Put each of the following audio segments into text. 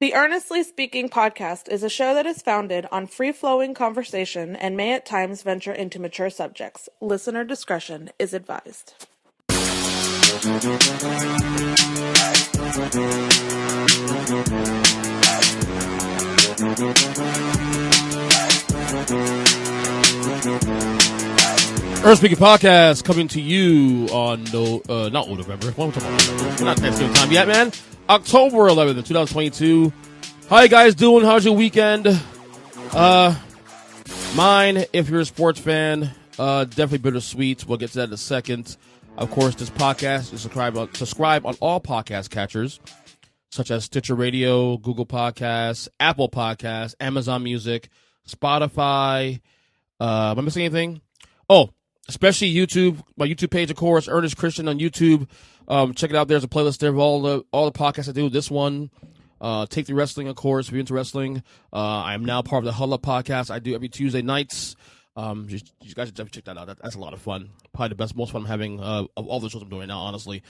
The Earnestly Speaking podcast is a show that is founded on free-flowing conversation and may at times venture into mature subjects. Listener discretion is advised. Earnestly Speaking podcast coming to you on not November. What am I talking about? November? Not Thanksgiving time yet, man. October 11th, 2022. How you guys doing? How's your weekend? Mine, if you're a sports fan, definitely bittersweet. We'll get to that in a second. Of course, this podcast is subscribe on all podcast catchers, such as Stitcher Radio, Google Podcasts, Apple Podcasts, Amazon Music, Spotify. Am I missing anything? Oh, especially YouTube, my YouTube page, of course, Ernest Christian on YouTube. Check it out. There's a playlist there of all the podcasts I do. This one, Take the Wrestling, of course, if you're into wrestling. I am now part of the Huddle Up podcast I do every Tuesday nights. You guys should check that out. That's a lot of fun. Probably the most fun I'm having of all the shows I'm doing right now, honestly.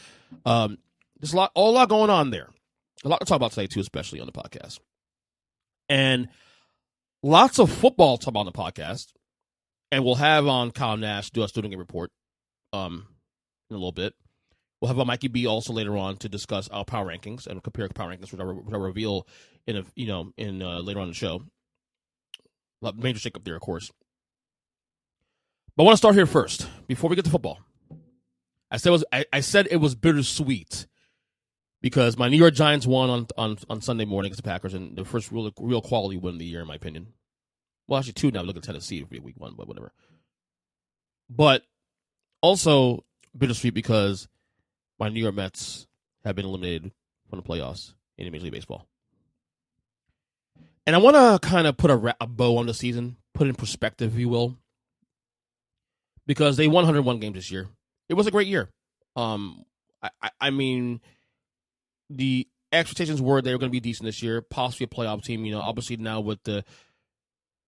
There's a lot going on there. A lot to talk about today, too, especially on the podcast. And lots of football to talk about on the podcast. And we'll have on Kyle Nash do a student report in a little bit. We'll have on Mikey B also later on to discuss our power rankings and compare power rankings, which I'll reveal in later on in the show. Major shake-up there, of course. But I want to start here first before we get to football. I said it was bittersweet because my New York Giants won on Sunday morning against the Packers, and the first real quality win of the year, in my opinion. Well, actually, two now. Look at Tennessee for week one, but whatever. But also bittersweet because my New York Mets have been eliminated from the playoffs in Major League Baseball. And I want to kind of put a bow on the season, put it in perspective, if you will, because they won 101 games this year. It was a great year. I mean, the expectations were they were going to be decent this year, possibly a playoff team. Obviously now with the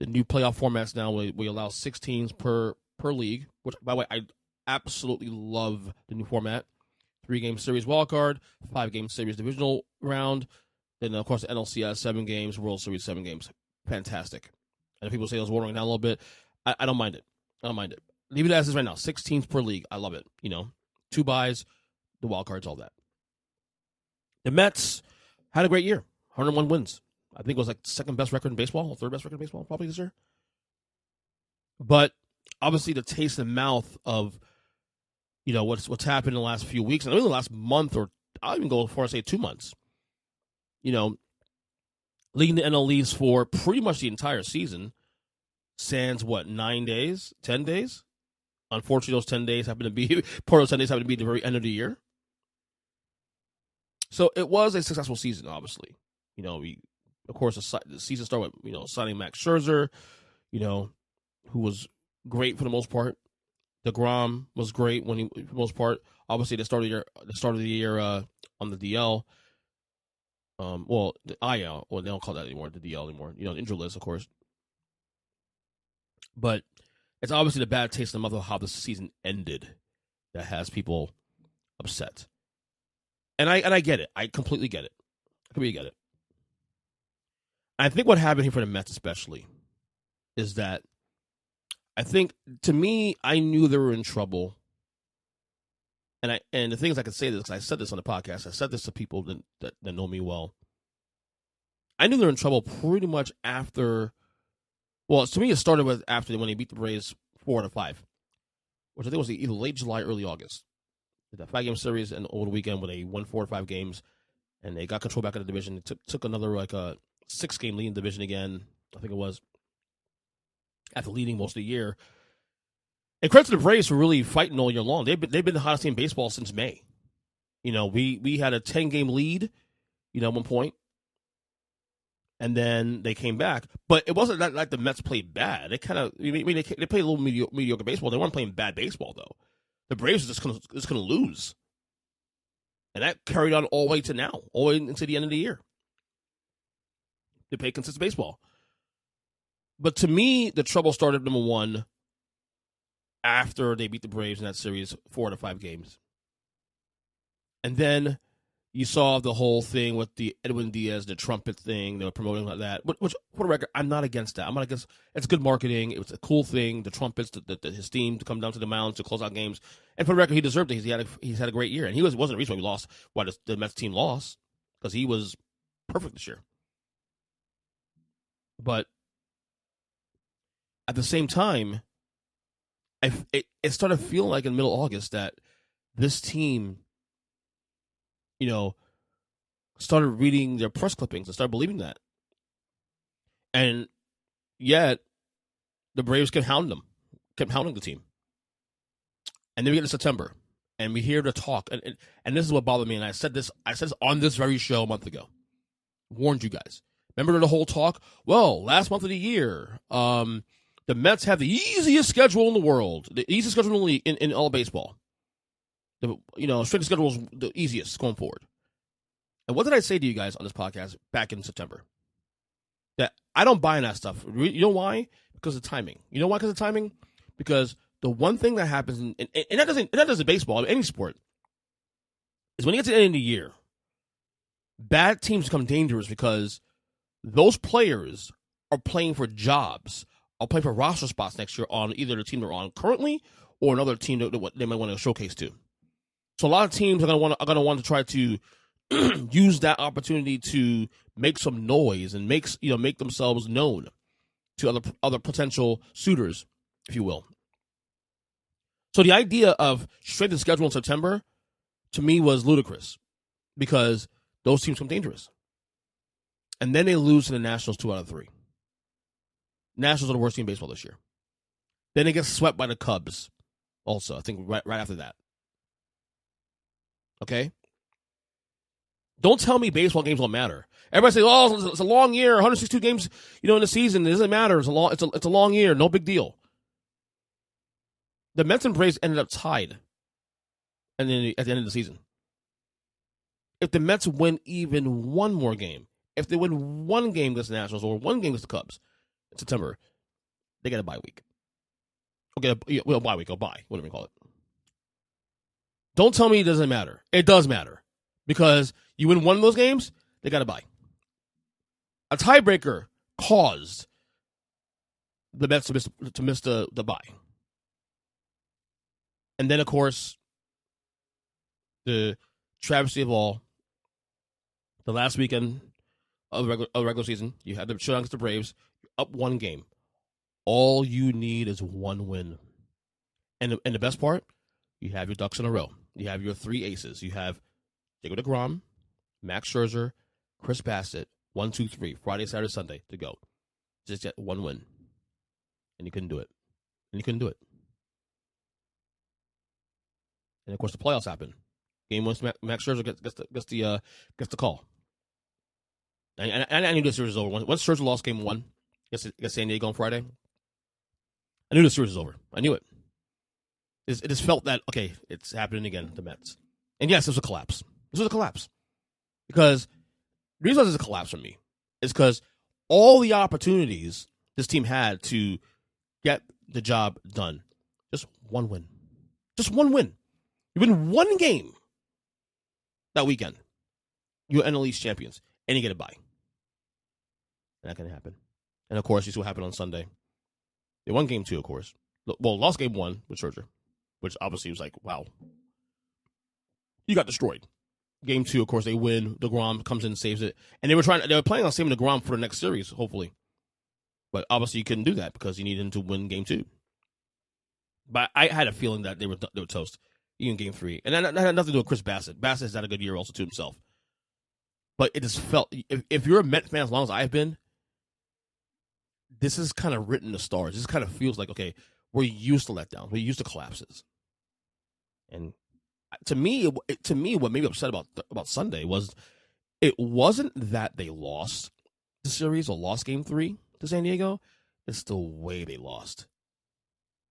new playoff formats now, we allow 6 teams per league, which, by the way, I absolutely love the new format. 3-game series wildcard, 5-game series divisional round, then, of course, the NLCS, 7 games, World Series, 7 games. Fantastic. And if people say I was watering down a little bit, I don't mind it. Leave it as is right now. 6 teams per league. I love it. 2 buys, the wildcards, all that. The Mets had a great year. 101 wins. I think it was like second best record in baseball, or third best record in baseball, probably this year. But obviously, the taste in the mouth of what's happened in the last few weeks, and even the last month, or I'll even go as far as say 2 months. Leading the NL East for pretty much the entire season, sans 9 days, 10 days. Unfortunately, those 10 days happen to be part of those 10 days happen to be the very end of the year. So it was a successful season, obviously. Of course, the season started with, signing Max Scherzer, who was great for the most part. DeGrom was great for the most part. Obviously, the start of the year on the DL. The IL. Well, they don't call that anymore, the DL anymore. Injury list, of course. But it's obviously the bad taste in the mouth of how the season ended that has people upset. And I get it. I completely get it. I think what happened here for the Mets especially is that I think, to me, I knew they were in trouble. And the thing is, I can say this because I said this on the podcast. I said this to people that know me well. I knew they were in trouble pretty much after. Well, to me, it started with after when they beat the Braves 4-5, which I think was either late July, early August. That 5-game series and over the weekend when they won 4-5 games, and they got control back of the division. It took another 6-game lead in the division again. I think it was after leading most of the year. And credit to the Braves for really fighting all year long. They've been the hottest team in baseball since May. We had a 10-game lead, at one point, and then they came back. But it wasn't like the Mets played bad. They kind of, they played a little mediocre baseball. They weren't playing bad baseball though. The Braves are just gonna lose, and that carried on all the way to now, all the way into the end of the year. They play consistent baseball. But to me, the trouble started, number one, after they beat the Braves in that series 4-5 games. And then You saw the whole thing with the Edwin Diaz, the trumpet thing. They were promoting like that. Which, for the record, I'm not against that. I'm not against. It's good marketing. It was a cool thing. The trumpets, his team to come down to the mound to close out games. And for the record, he deserved it. He's had a great year, and wasn't the reason why we lost. Why the Mets team lost, because he was perfect this year. But at the same time, it started feeling like in middle August that this team, started reading their press clippings and started believing that. And yet, the Braves kept hounding the team. And then we get to September, and we hear the talk. And this is what bothered me, and I said this on this very show a month ago. Warned you guys. Remember the whole talk? Well, last month of the year, the Mets have the easiest schedule in the world. The easiest schedule in the league in all baseball. Strength schedule is the easiest going forward. And what did I say to you guys on this podcast back in September? That I don't buy in that stuff. You know why? Because of timing. You know why? Because of timing? Because the one thing that happens, and that doesn't baseball, any sport, is when you get to the end of the year, bad teams become dangerous because those players are playing for jobs, are playing for roster spots next year on either the team they're on currently or another team that they might want to showcase to. So a lot of teams are going to want to try to use that opportunity to make some noise and make themselves known to other potential suitors, if you will. So the idea of strength schedule in September, to me, was ludicrous because those teams become dangerous. And then they lose to the Nationals 2 out of 3. Nationals are the worst team in baseball this year. Then they get swept by the Cubs also, I think right after that. Okay? Don't tell me baseball games don't matter. Everybody says, "Oh, it's a long year, 162 games, in the season. It doesn't matter. It's a long year. No big deal." The Mets and Braves ended up tied, and then at the end of the season, if the Mets win even one more game, if they win one game against the Nationals or one game against the Cubs in September, they get a bye week. Bye week or bye, whatever you call it. Don't tell me it doesn't matter. It does matter. Because you win one of those games, they got to bye. A tiebreaker caused the Mets to miss the bye. And then, of course, the travesty of all, the last weekend of regular season, you had the showdown against the Braves, you're up one game. All you need is one win. And the best part, you have your ducks in a row. You have your 3 aces. You have Jacob deGrom, Max Scherzer, Chris Bassett, 1, 2, 3, Friday, Saturday, Sunday to go. Just get one win. And you couldn't do it. And of course, the playoffs happen. Game 1, Max Scherzer gets the call. And I knew the series was over. Once Scherzer lost game 1 against San Diego on Friday, I knew the series was over. I knew it. It just felt that, okay, it's happening again, the Mets. And yes, it was a collapse. This was a collapse. Because the reason this is a collapse for me is because all the opportunities this team had to get the job done, just one win. Just one win. You win one game that weekend. You're NL East champions. And you get a bye. And that can happen. And, of course, you see what happened on Sunday. They won game 2, of course. Well, lost game 1 with Scherzer, which obviously was like, wow. You got destroyed. Game 2, of course, they win. DeGrom comes in and saves it. And they were planning on saving DeGrom for the next series, hopefully. But obviously you couldn't do that because you needed him to win game 2. But I had a feeling that they were toast, even game 3. And that had nothing to do with Chris Bassett. Bassett's had a good year also to himself. But it just felt, if you're a Met fan as long as I've been, this is kind of written in the stars. This kind of feels like, okay, we're used to letdowns. We're used to collapses. And to me, what made me upset about Sunday was it wasn't that they lost the series or lost game 3 to San Diego. It's the way they lost.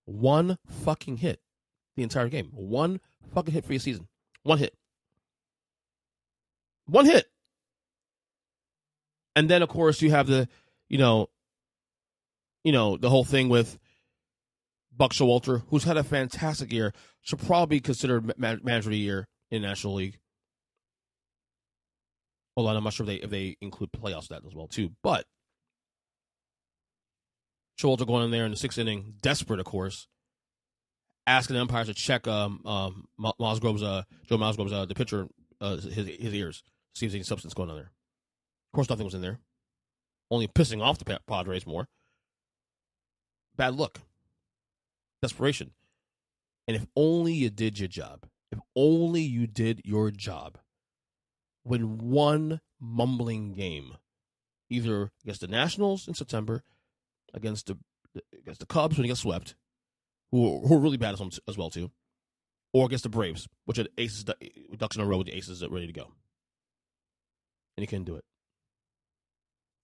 One fucking hit the entire game. One fucking hit for your season. One hit. One hit. And then, of course, you have the whole thing with Buck Showalter, who's had a fantastic year, should probably be considered manager of the year in the National League. Although I'm not sure if they include playoffs that as well too. But Showalter going in there in the 6th inning, desperate, of course, asking the umpires to check Joe Musgrove's, the pitcher, his ears, see if there's any substance going on there. Of course, nothing was in there. Only pissing off the Padres more. Bad look. Desperation. And if only you did your job. If only you did your job. Win one mumbling game, either against the Nationals in September, against the Cubs when you get swept, who are really bad as well too, or against the Braves, which are aces, ducks in a row with the aces ready to go, and you couldn't do it.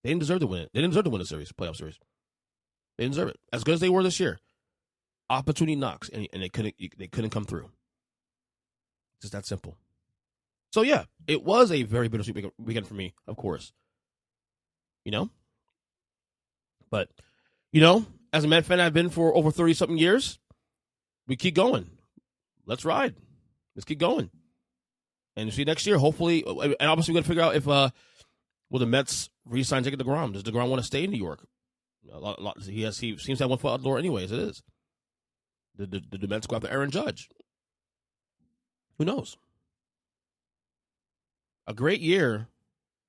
They didn't deserve to win it. They didn't deserve to win the series, playoff series. They didn't deserve it. As good as they were this year, opportunity knocks, and they couldn't come through. It's just that simple. So yeah, it was a very bittersweet weekend for me, of course. But as a Met fan I've been for over 30-something years, we keep going. Let's ride. Let's keep going. And you see next year, hopefully, and obviously we're going to figure out if will the Mets re-sign Jacob deGrom. Does deGrom want to stay in New York? He seems to have one foot out the door anyway, as it is. Did the Mets go after Aaron Judge? Who knows? A great year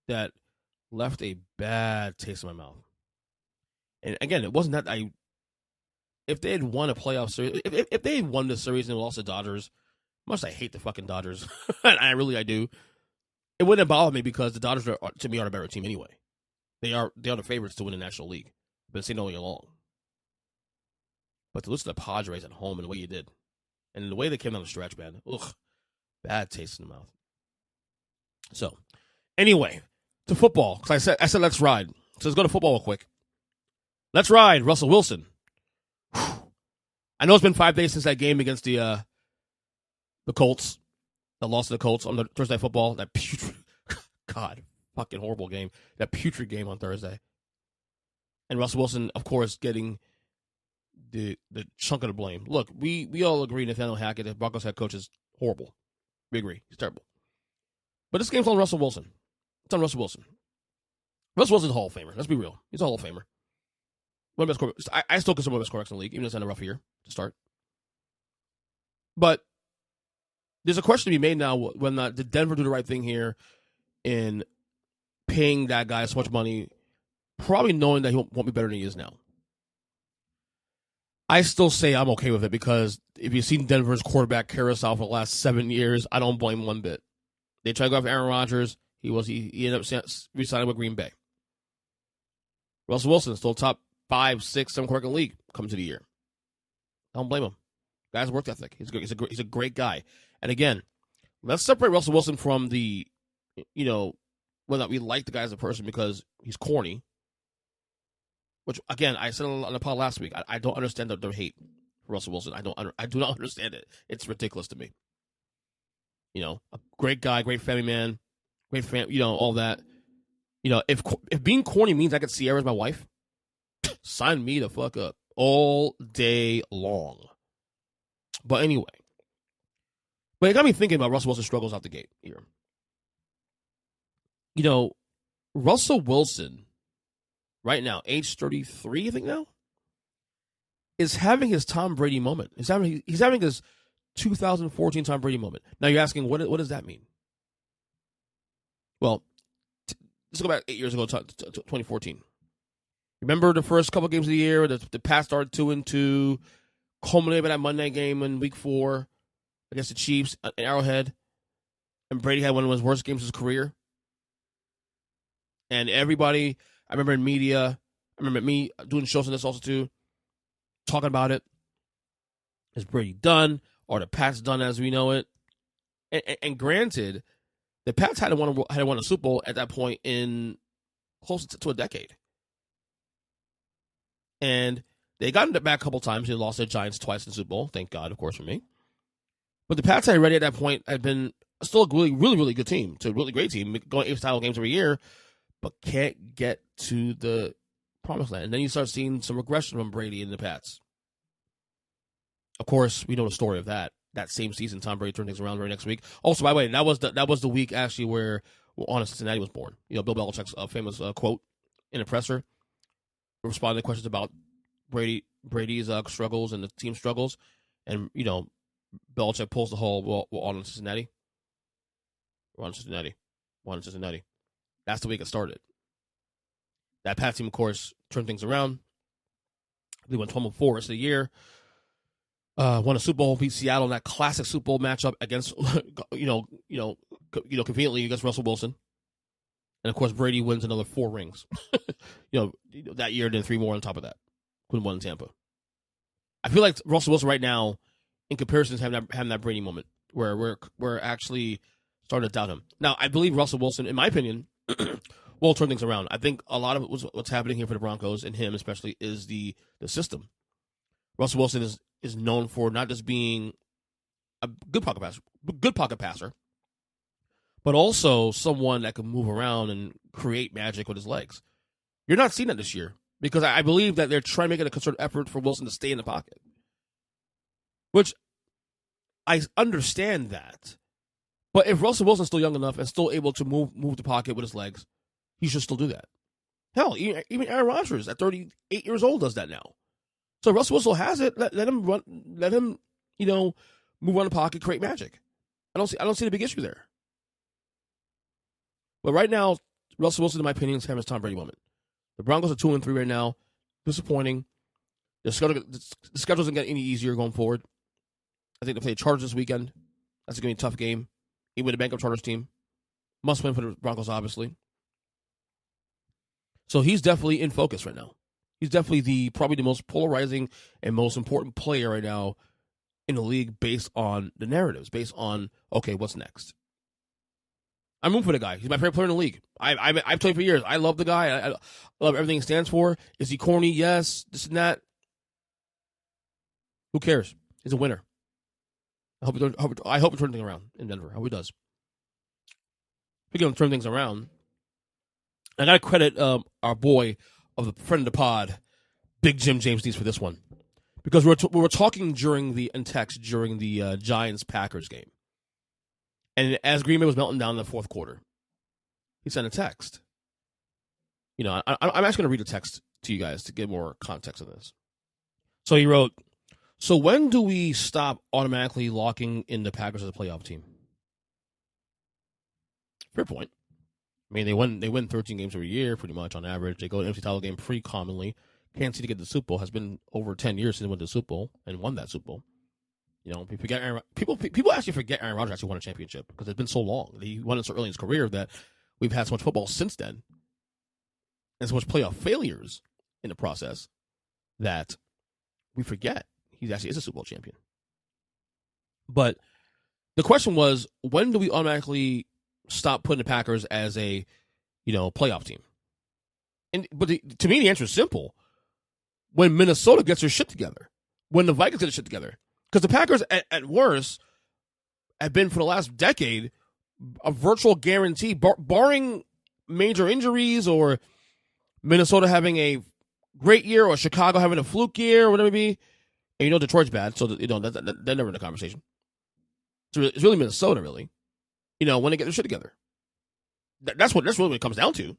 that left a bad taste in my mouth. And again, it wasn't that if they had won a playoff series, if they had won the series and lost the Dodgers, much I hate the fucking Dodgers, and I do, it wouldn't have bothered me because the Dodgers to me are a better team anyway. They are the favorites to win the National League. I've been saying all along. But to listen to the Padres at home and the way you did, and the way they came down the stretch, man, bad taste in the mouth. So, anyway, to football, because I said let's ride. So let's go to football real quick. Let's ride, Russell Wilson. Whew. I know it's been 5 days since that game against the Colts, the loss to the Colts on the Thursday football. That putrid, God, fucking horrible game. That putrid game on Thursday. And Russell Wilson, of course, getting the chunk of the blame. Look, we all agree Nathaniel Hackett, the Broncos head coach, is horrible. We agree. He's terrible. But this game's on Russell Wilson. It's on Russell Wilson. Russell Wilson's a Hall of Famer. Let's be real. He's a Hall of Famer. One of the best I still consider one of the best quarterbacks in the league, even though it's had a rough year to start. But there's a question to be made now when did Denver do the right thing here in paying that guy so much money, probably knowing that he won't be better than he is now. I still say I'm okay with it because if you've seen Denver's quarterback carousel for the last 7 years, I don't blame one bit. They tried to go after Aaron Rodgers. He ended up re-signing with Green Bay. Russell Wilson still top 5, 6, 7 quarterback in the league coming to the year. I don't blame him. Guy's work ethic. He's a great guy. And again, let's separate Russell Wilson from the, whether we like the guy as a person because he's corny. Which again, I said on the pod last week. I don't understand the hate for Russell Wilson. I do not understand it. It's ridiculous to me. A great guy, great family man, great fan. All that. If being corny means I could Sierra as my wife, sign me the fuck up all day long. But anyway, it got me thinking about Russell Wilson's struggles out the gate here. Russell Wilson, right now, age 33, I think now, is having his Tom Brady moment. He's having his 2014 Tom Brady moment. Now you're asking, what does that mean? Well, let's go back 8 years ago to 2014. Remember the first couple games of the year, the Pats started 2-2, culminated by that Monday game in Week 4 against the Chiefs at Arrowhead, and Brady had one of his worst games of his career. And everybody, I remember in media, I remember me doing shows on this also too, talking about it. Is Brady done? Or the Pats done as we know it? And granted, the Pats hadn't won a Super Bowl at that point in close to a decade. And they got it back a couple times. They lost their Giants twice in the Super Bowl. Thank God, of course, for me. But the Pats already at that point had been still a really, really, really good team. To a really great team, going 8 title games every year, but can't get to the promised land. And then you start seeing some regression from Brady and the Pats. Of course, we know the story of that. That same season, Tom Brady turned things around very next week. Also, by the way, that was the week actually where on Cincinnati was born. Bill Belichick's famous quote in a presser, responding to questions about Brady's struggles and the team struggles, and Belichick pulls the whole we're on Cincinnati. We're on Cincinnati. We're on Cincinnati. That's the way it started. That Pats team, of course, turned things around. They went 12-4 rest of the year. Won a Super Bowl, beat Seattle in that classic Super Bowl matchup against, conveniently against Russell Wilson. And of course, Brady wins another 4 rings. That year, and then 3 more on top of that. Couldn't win in Tampa. I feel like Russell Wilson right now, in comparison, is having that Brady moment where we're actually starting to doubt him. Now, I believe Russell Wilson, in my opinion, will turn things around. I think a lot of what's happening here for the Broncos and him especially is the system. Russell Wilson is known for not just being a good pocket passer, but also someone that can move around and create magic with his legs. You're not seeing that this year because I believe that they're trying to make it a concerted effort for Wilson to stay in the pocket, which I understand that. But if Russell Wilson's still young enough and still able to move the pocket with his legs, he should still do that. Hell, even Aaron Rodgers at 38 years old does that now. So if Russell Wilson has it, let him run. Let him, move on the pocket, create magic. I don't see the big issue there. But right now, Russell Wilson, in my opinion, is having his Tom Brady moment. The Broncos are 2-3 right now. Disappointing. The schedule doesn't get any easier going forward. I think they play the Chargers this weekend. That's going to be a tough game. Even with the bankrupt Chargers team. Must win for the Broncos, obviously. So he's definitely in focus right now. He's definitely probably the most polarizing and most important player right now in the league based on the narratives, based on, okay, what's next? I'm rooting for the guy. He's my favorite player in the league. I've played for years. I love the guy. I love everything he stands for. Is he corny? Yes. This and that. Who cares? He's a winner. I hope he turns things around in Denver. I hope he does. Speaking of turn things around, I got to credit our boy of the friend of the pod, Big Jim James Dees, for this one. Because we were talking during the Giants-Packers game. And as Green Bay was melting down in the fourth quarter, he sent a text. I'm actually going to read a text to you guys to get more context on this. So he wrote, "So when do we stop automatically locking in the Packers as a playoff team?" Fair point. I mean, they win 13 games every year, pretty much on average. They go to an NFC title game pretty commonly. Kansas City to get the Super Bowl. Has been over 10 years since they went to the Super Bowl and won that Super Bowl. People actually forget Aaron Rodgers actually won a championship because it's been so long. He won it so early in his career that we've had so much football since then, and so much playoff failures in the process that we forget he actually is a Super Bowl champion. But the question was, when do we automatically stop putting the Packers as a playoff team? But to me, the answer is simple. When Minnesota gets their shit together, when the Vikings get their shit together. Because the Packers, at worst, have been for the last decade a virtual guarantee, barring major injuries or Minnesota having a great year or Chicago having a fluke year or whatever it may be. And Detroit's bad, so they're never in the conversation. So it's really Minnesota, really. When they get their shit together. That's really what it comes down to.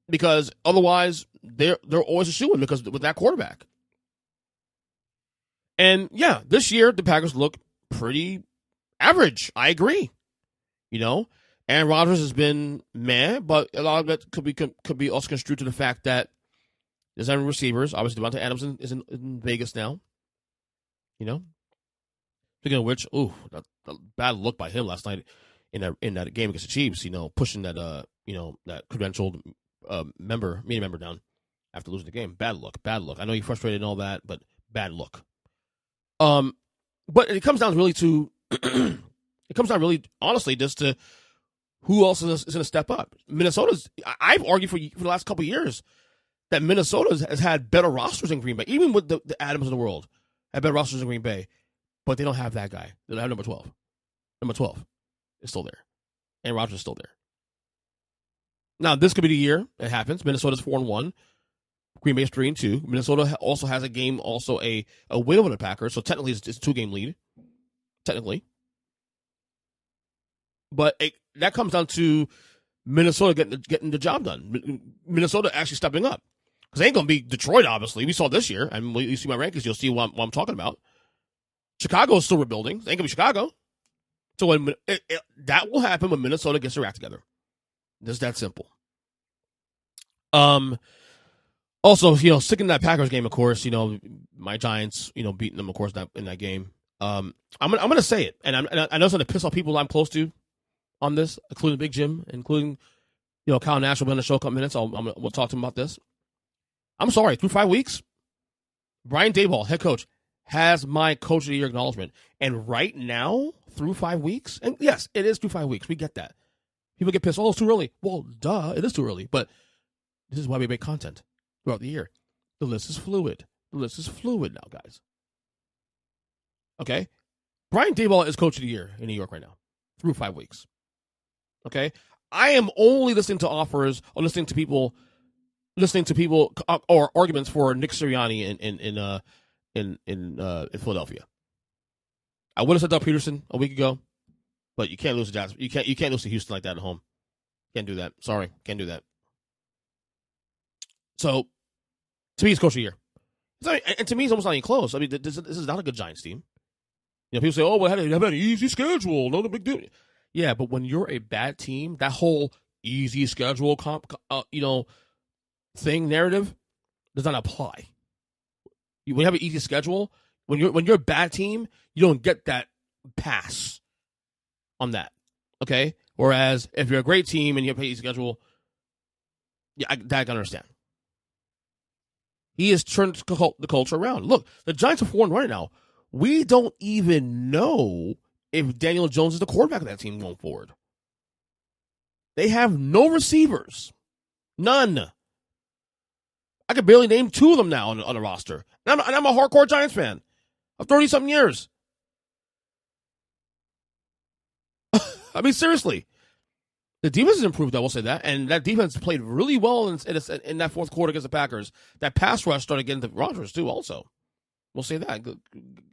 Because otherwise, they're always a shoo-in because with that quarterback. And yeah, this year the Packers look pretty average. I agree. Aaron Rodgers has been meh, but a lot of it could be also construed to the fact that there's no receivers. Obviously, Devontae Adams is in Vegas now. Speaking of which, that bad look by him last night in that game against the Chiefs. Pushing that that credentialed media member down after losing the game. Bad look. I know you're frustrated and all that, but bad look. But it comes down really to honestly just to who else is going to step up. I've argued for the last couple of years that Minnesota has had better rosters than Green Bay, even with the Adams of the world, have better rosters than Green Bay, but they don't have that guy. They don't have number 12. Number 12 is still there, and Rodgers is still there. Now, this could be the year it happens. Minnesota's 4-1. Green Bay's 3-2. Minnesota also has a game, also a win over the Packers, so technically it's a 2-game lead. Technically. But that comes down to Minnesota getting the job done. Minnesota actually stepping up. Because they ain't going to be Detroit, obviously. We saw this year. And when you see my rankings, you'll see what I'm talking about. Chicago is still rebuilding. It ain't going to be Chicago. So when that will happen when Minnesota gets their act together. Just that simple. Also, sticking to that Packers game, of course, my Giants, beating them, of course, in that game. I'm gonna say it, and I know it's gonna piss off people I'm close to on this, including Big Jim, including Kyle Nash will be on the show in a couple minutes. We'll talk to him about this. I'm sorry, through 5 weeks, Brian Daboll, head coach, has my Coach of the Year acknowledgement, and right now, through 5 weeks, and yes, it is through 5 weeks. We get that. People get pissed. Oh, it's too early. Well, duh, it is too early. But this is why we make content throughout the year. The list is fluid. The list is fluid now, guys. Okay? Brian Daboll is Coach of the Year in New York right now, through 5 weeks. Okay? I am only listening to offers or listening to people or arguments for Nick Sirianni in Philadelphia. I would have said Doug Peterson a week ago, but you can't lose to Jackson. You can't lose to Houston like that at home. Can't do that. Sorry, can't do that. So, to me, it's Coach of the Year. And to me, it's almost not even close. I mean, this is not a good Giants team. People say, "Oh, well, how about an easy schedule? No big deal." Yeah, but when you're a bad team, that whole easy schedule thing narrative does not apply. When you have an easy schedule, when you're a bad team, you don't get that pass on that. Okay? Whereas if you're a great team and you have an easy schedule, I can understand. He has turned the culture around. Look, the Giants are 4-1 right now. We don't even know if Daniel Jones is the quarterback of that team going forward. They have no receivers. None. I could barely name 2 of them now on the roster. And I'm a hardcore Giants fan of 30-something years. I mean, seriously. The defense has improved, I will say that. And that defense played really well in that fourth quarter against the Packers. That pass rush started getting to Rodgers, too, also. We'll say that.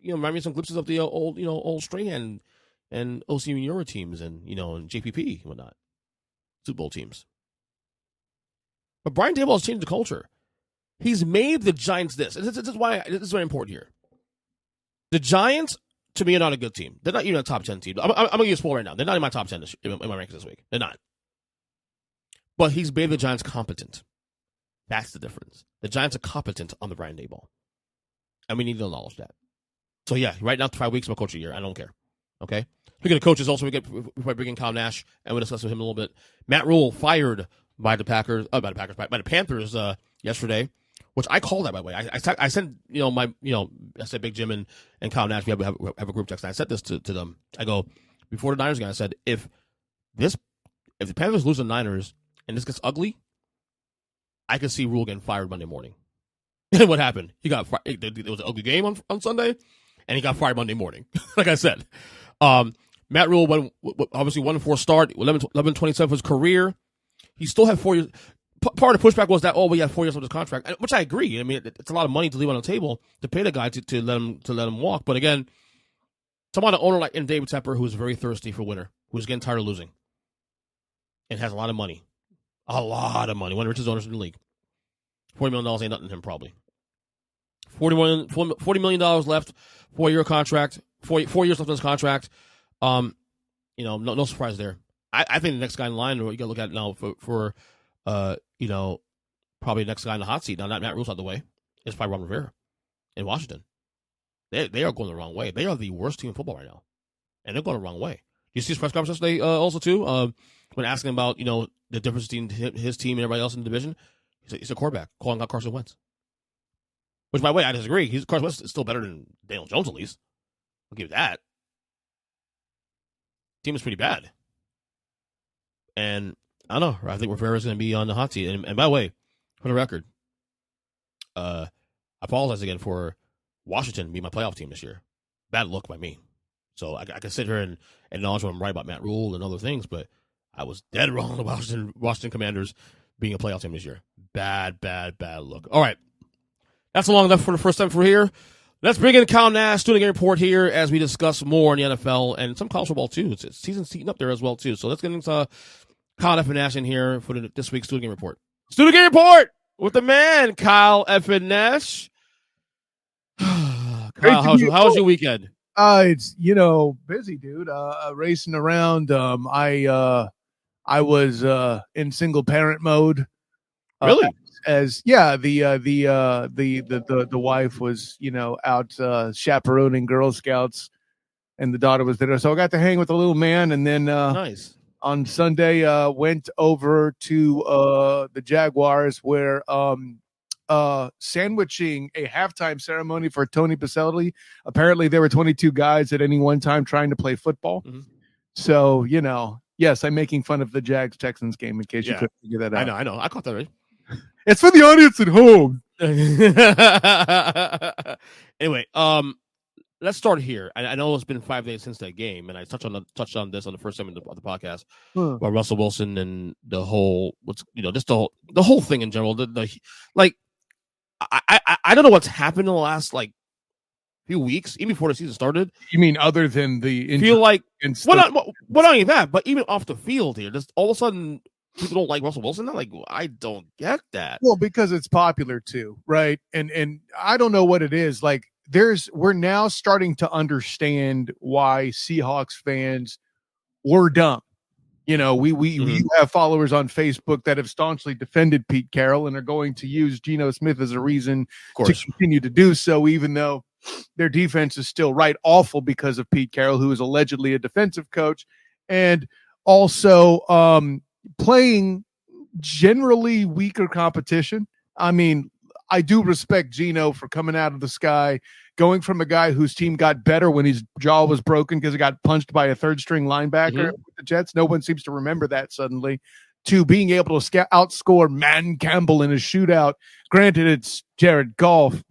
Remind me of some glimpses of the old Strahan and OC Miura teams and JPP and whatnot. Super Bowl teams. But Brian Daboll has changed the culture. He's made the Giants this. And this is very important here. The Giants, to me, are not a good team. They're not even a top 10 team. I'm going to give you a spoiler right now. They're not in my top 10 in my rankings this week. They're not. But he's made the Giants competent. That's the difference. The Giants are competent on the Brian Daboll. And we need to acknowledge that. So, yeah, right now, 5 weeks, I'm a Coach of the Year. I don't care. Okay? Speaking of coaches, also, we bring in Kyle Nash, and we'll discuss with him a little bit. Matt Rhule fired by the Panthers yesterday, which I called that, by the way. I sent, I said Big Jim and Kyle Nash, we have a group text, and I said this to them. I go, before the Niners game, I said, if the Panthers lose the Niners and this gets ugly, I can see Rhule getting fired Monday morning. And what happened? He got fired. It was an ugly game on Sunday, and he got fired Monday morning. Like I said, Matt Rhule obviously 1-4 start, 11-27 for his career. He still had 4 years. Part of the pushback was that we have 4 years on his contract, which I agree. I mean, it's a lot of money to leave on the table to pay the guy to let him walk. But again, someone an owner like David Tepper, who's very thirsty for winner, who's getting tired of losing, and has a lot of money, one of the richest owners in the league. $40 million ain't nothing to him, probably. $40 million left, 4-year contract, 4 years left on his contract. No surprise there. I think the next guy in line, what you got to look at now for probably the next guy in the hot seat, now not Matt Rhule's out of the way, is probably Ron Rivera in Washington. They are going the wrong way. They are the worst team in football right now, and they're going the wrong way. You see his press conference yesterday also, too, when asking about, the difference between his team and everybody else in the division. He's a quarterback calling out Carson Wentz. Which, by the way, I disagree. Carson Wentz is still better than Daniel Jones, at least. I'll give you that. Team is pretty bad. And I don't know. I think Rivera's going to be on the hot seat. And by the way, for the record, I apologize again for Washington being my playoff team this year. Bad look by me. So I can sit here and acknowledge when I'm right about Matt Rhule and other things, but I was dead wrong on the Washington Commanders being a playoff team this year. Bad look. All right. That's long enough for the first time for here. Let's bring in Kyle Nash, student game report here as we discuss more in the NFL and some college football too. It's season's heating up there as well too. So let's get into Kyle F. Nash in here for this week's student game report. Student game report with the man Kyle F. Nash. Kyle, how was your weekend? It's busy, dude. Racing around. I was in single parent mode. Really? The wife was out chaperoning Girl Scouts, and the daughter was there, so I got to hang with the little man. And then nice. On Sunday went over to the Jaguars, where sandwiching a halftime ceremony for Tony Pacelli. Apparently there were 22 guys at any one time trying to play football. Mm-hmm. So yes, I'm making fun of the Jags-Texans game in case you couldn't figure that out. I know. I caught that right. It's for the audience at home. Anyway, let's start here. I know it's been 5 days since that game, and I touched on this on the first segment of the podcast about Russell Wilson and the whole just the whole thing in general. I don't know what's happened in the last few weeks, even before the season started. You mean other than the feel like not only that, but even off the field here, just all of a sudden people don't like Russell Wilson? I don't get that. Well, because it's popular too, right? And I don't know what it is. We're now starting to understand why Seahawks fans were dumb. We have followers on Facebook that have staunchly defended Pete Carroll and are going to use Geno Smith as a reason to continue to do so, even though their defense is still right awful because of Pete Carroll, who is allegedly a defensive coach, and also playing generally weaker competition. I mean, I do respect Geno for coming out of the sky, going from a guy whose team got better when his jaw was broken because he got punched by a third-string linebacker with the Jets. No one seems to remember that suddenly, to being able to outscore Man Campbell in a shootout. Granted, it's Jared Goff,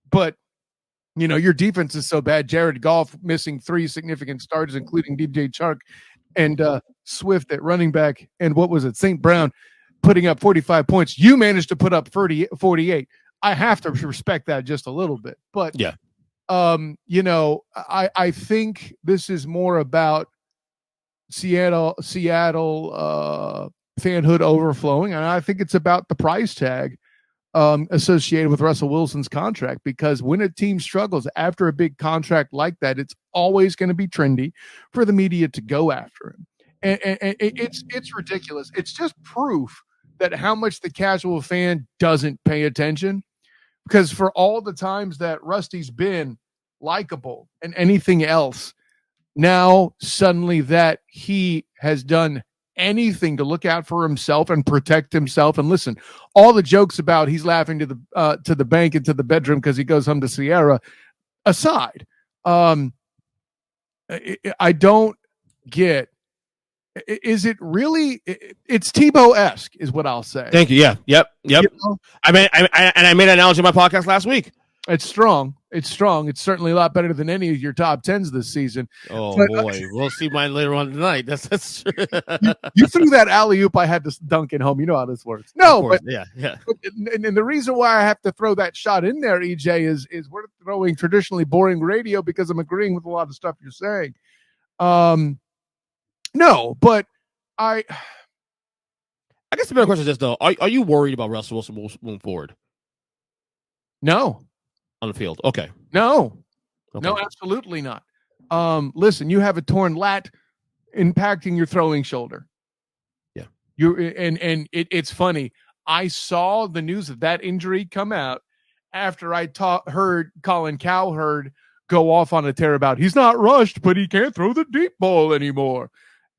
but your defense is so bad. Jared Goff missing 3 significant starters, including DJ Chark and Swift at running back, and what was it, St. Brown, putting up 45 points. You managed to put up 48. I have to respect that just a little bit. But, I think this is more about Seattle fanhood overflowing, and I think it's about the price tag associated with Russell Wilson's contract, because when a team struggles after a big contract like that, it's always going to be trendy for the media to go after him. And it's ridiculous. It's just proof that how much the casual fan doesn't pay attention, because for all the times that Rusty's been likable and anything else, now suddenly that he has done anything to look out for himself and protect himself. And listen, all the jokes about he's laughing to the bank and to the bedroom because he goes home to Sierra aside, I don't get. Is it really? It's Tebow-esque, is what I'll say. Thank you. Yeah. Yep. I made an analogy in my podcast last week. It's strong. It's certainly a lot better than any of your top 10s this season. Oh, boy. We'll see mine later on tonight. That's true. You threw that alley-oop. I had to dunk it home. You know how this works. No, but yeah. And the reason why I have to throw that shot in there, EJ, is we're throwing traditionally boring radio because I'm agreeing with a lot of stuff you're saying. No, but I guess the better question is this, though. Are you worried about Russell Wilson moving forward? No. On the field. Okay. No, absolutely not. Listen, you have a torn lat impacting your throwing shoulder. Yeah. It's funny. I saw the news of that injury come out after I heard Colin Cowherd go off on a tear about he's not rushed, but he can't throw the deep ball anymore.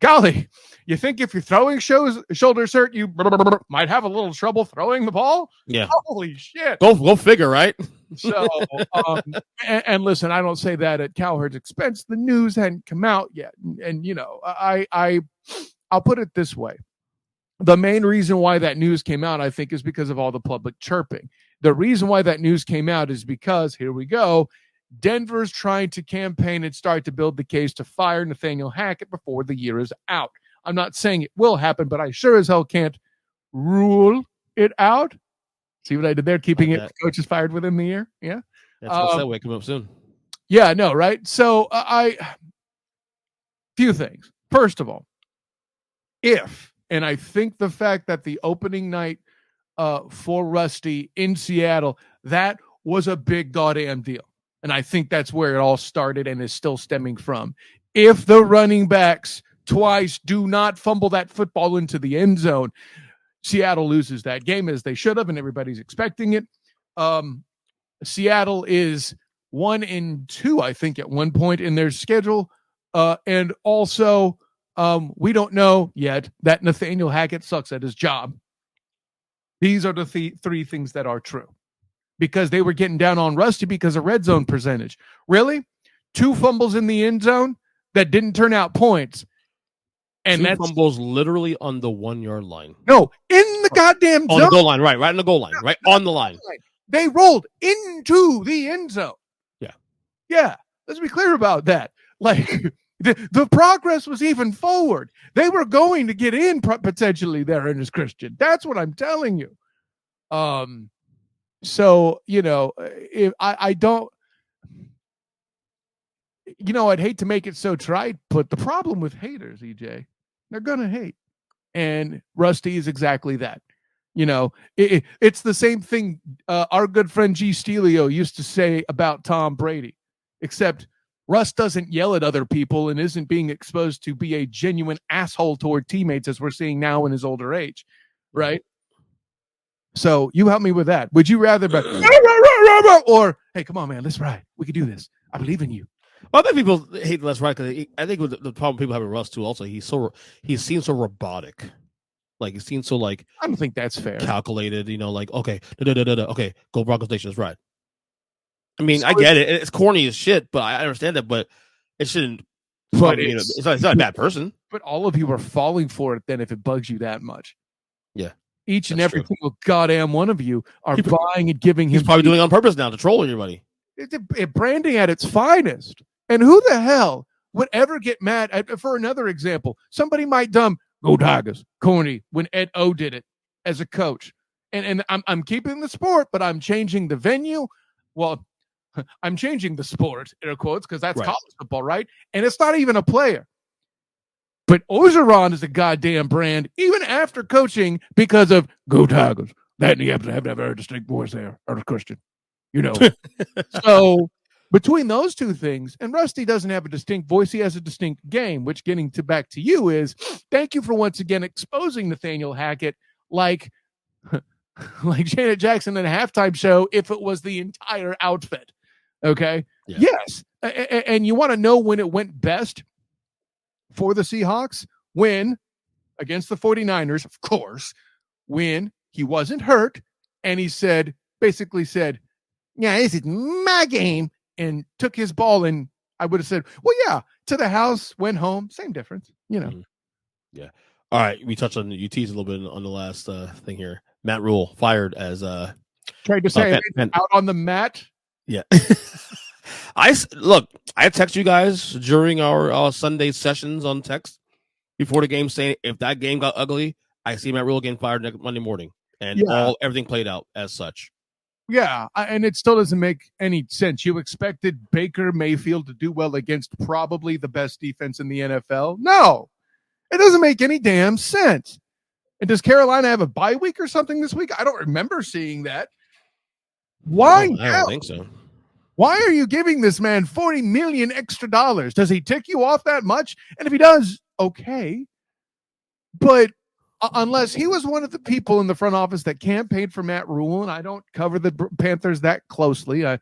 Golly, you think if your throwing shoulders hurt, you might have a little trouble throwing the ball? Yeah. Holy shit. Go figure, right? So, and listen, I don't say that at Cowherd's expense. The news hadn't come out yet. And I'll put it this way. The main reason why that news came out, I think, is because of all the public chirping. The reason why that news came out is because, here we go, Denver's trying to campaign and start to build the case to fire Nathaniel Hackett before the year is out. I'm not saying it will happen, but I sure as hell can't rule it out. See what I did there? Keeping it coaches fired within the year? Yeah. That's one segue coming up soon. Yeah, no, right? So few things. First of all, and I think the fact that the opening night for Rusty in Seattle, that was a big goddamn deal. And I think that's where it all started and is still stemming from. If the running backs twice do not fumble that football into the end zone, Seattle loses that game as they should have, and everybody's expecting it. Seattle is 1-2, I think, at one point in their schedule. And also, we don't know yet that Nathaniel Hackett sucks at his job. These are the three things that are true. Because they were getting down on Rusty because of red zone percentage. Really? 2 fumbles in the end zone that didn't turn out points. And 2 fumbles literally on the 1-yard line. No, in the goddamn on zone. The goal line, right in the goal line, right on the line. They rolled into the end zone. Yeah. Let's be clear about that. Like the progress was even forward. They were going to get in potentially there in as Christian. That's what I'm telling you. So, if I don't, I'd hate to make it so trite, but the problem with haters, EJ, they're going to hate. And Rusty is exactly that. It's the same thing our good friend G. Stelio used to say about Tom Brady, except Russ doesn't yell at other people and isn't being exposed to be a genuine asshole toward teammates as we're seeing now in his older age, right? So you help me with that. Would you rather or, hey, come on, man, let's ride. We can do this. I believe in you. Well, I think people hate Let's Ride because I think the problem people have with Russ too. Also, he seems so robotic. Like he seems so I don't think that's fair. Calculated, okay, okay, go Broncos Nation, let's ride. I mean, I get it. It's corny as shit, but I understand that. But it shouldn't. But it's not a bad person. But all of you are falling for it then if it bugs you that much. Yeah. Each and every single goddamn one of you are buying and giving him. He's probably doing it on purpose now to troll everybody. It's branding at its finest. And who the hell would ever get mad at, for another example, somebody might go Tigers, corny, when Ed O did it as a coach. And I'm keeping the sport, but I'm changing the venue. Well, I'm changing the sport, air quotes, because that's college football, right? And it's not even a player. But Orgeron is a goddamn brand, even after coaching, because of Go Tigers. That you have to have a very distinct voice there, or a Christian, So between those two things, and Rusty doesn't have a distinct voice, he has a distinct game, which getting back to you is, thank you for once again exposing Nathaniel Hackett like Janet Jackson in a halftime show if it was the entire outfit. Okay? Yeah. Yes. And you want to know when it went best for the Seahawks? When, against the 49ers, of course, when he wasn't hurt and he basically said, yeah, this is my game, and took his ball, and I would have said, well, yeah, to the house, went home, same difference, Mm-hmm. Yeah. All right, we touched on you teased a little bit on the last thing here. Matt Rhule fired as tried to say out on the mat. Yeah. I text you guys during our Sunday sessions on text before the game saying if that game got ugly, I see Matt Rhule getting fired next Monday morning, and everything played out as such. Yeah, and it still doesn't make any sense. You expected Baker Mayfield to do well against probably the best defense in the NFL? No, it doesn't make any damn sense. And does Carolina have a bye week or something this week? I don't remember seeing that. Why? I don't think so. Why are you giving this man $40 million extra dollars? Does he tick you off that much? And if he does, okay. But unless he was one of the people in the front office that campaigned for Matt Rhule, and I don't cover the Panthers that closely. I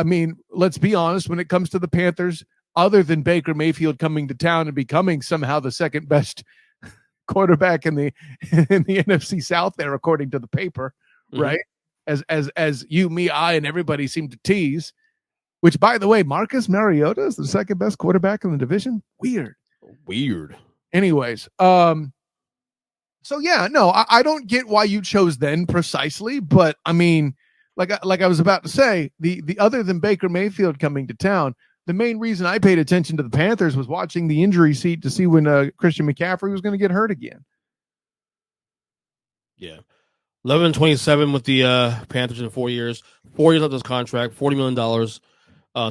mean, let's be honest, when it comes to the Panthers, other than Baker Mayfield coming to town and becoming somehow the second best quarterback in the NFC South there, according to the paper, right? As you, me, I, and everybody seem to tease, which, by the way, Marcus Mariota is the second best quarterback in the division. Weird. Anyways, so yeah, no, I don't get why you chose then precisely, but I mean, like I was about to say, the other than Baker Mayfield coming to town, the main reason I paid attention to the Panthers was watching the injury sheet to see when Christian McCaffrey was going to get hurt again. Yeah. 11-27 with the Panthers in 4 years. 4 years left of his contract. $40 million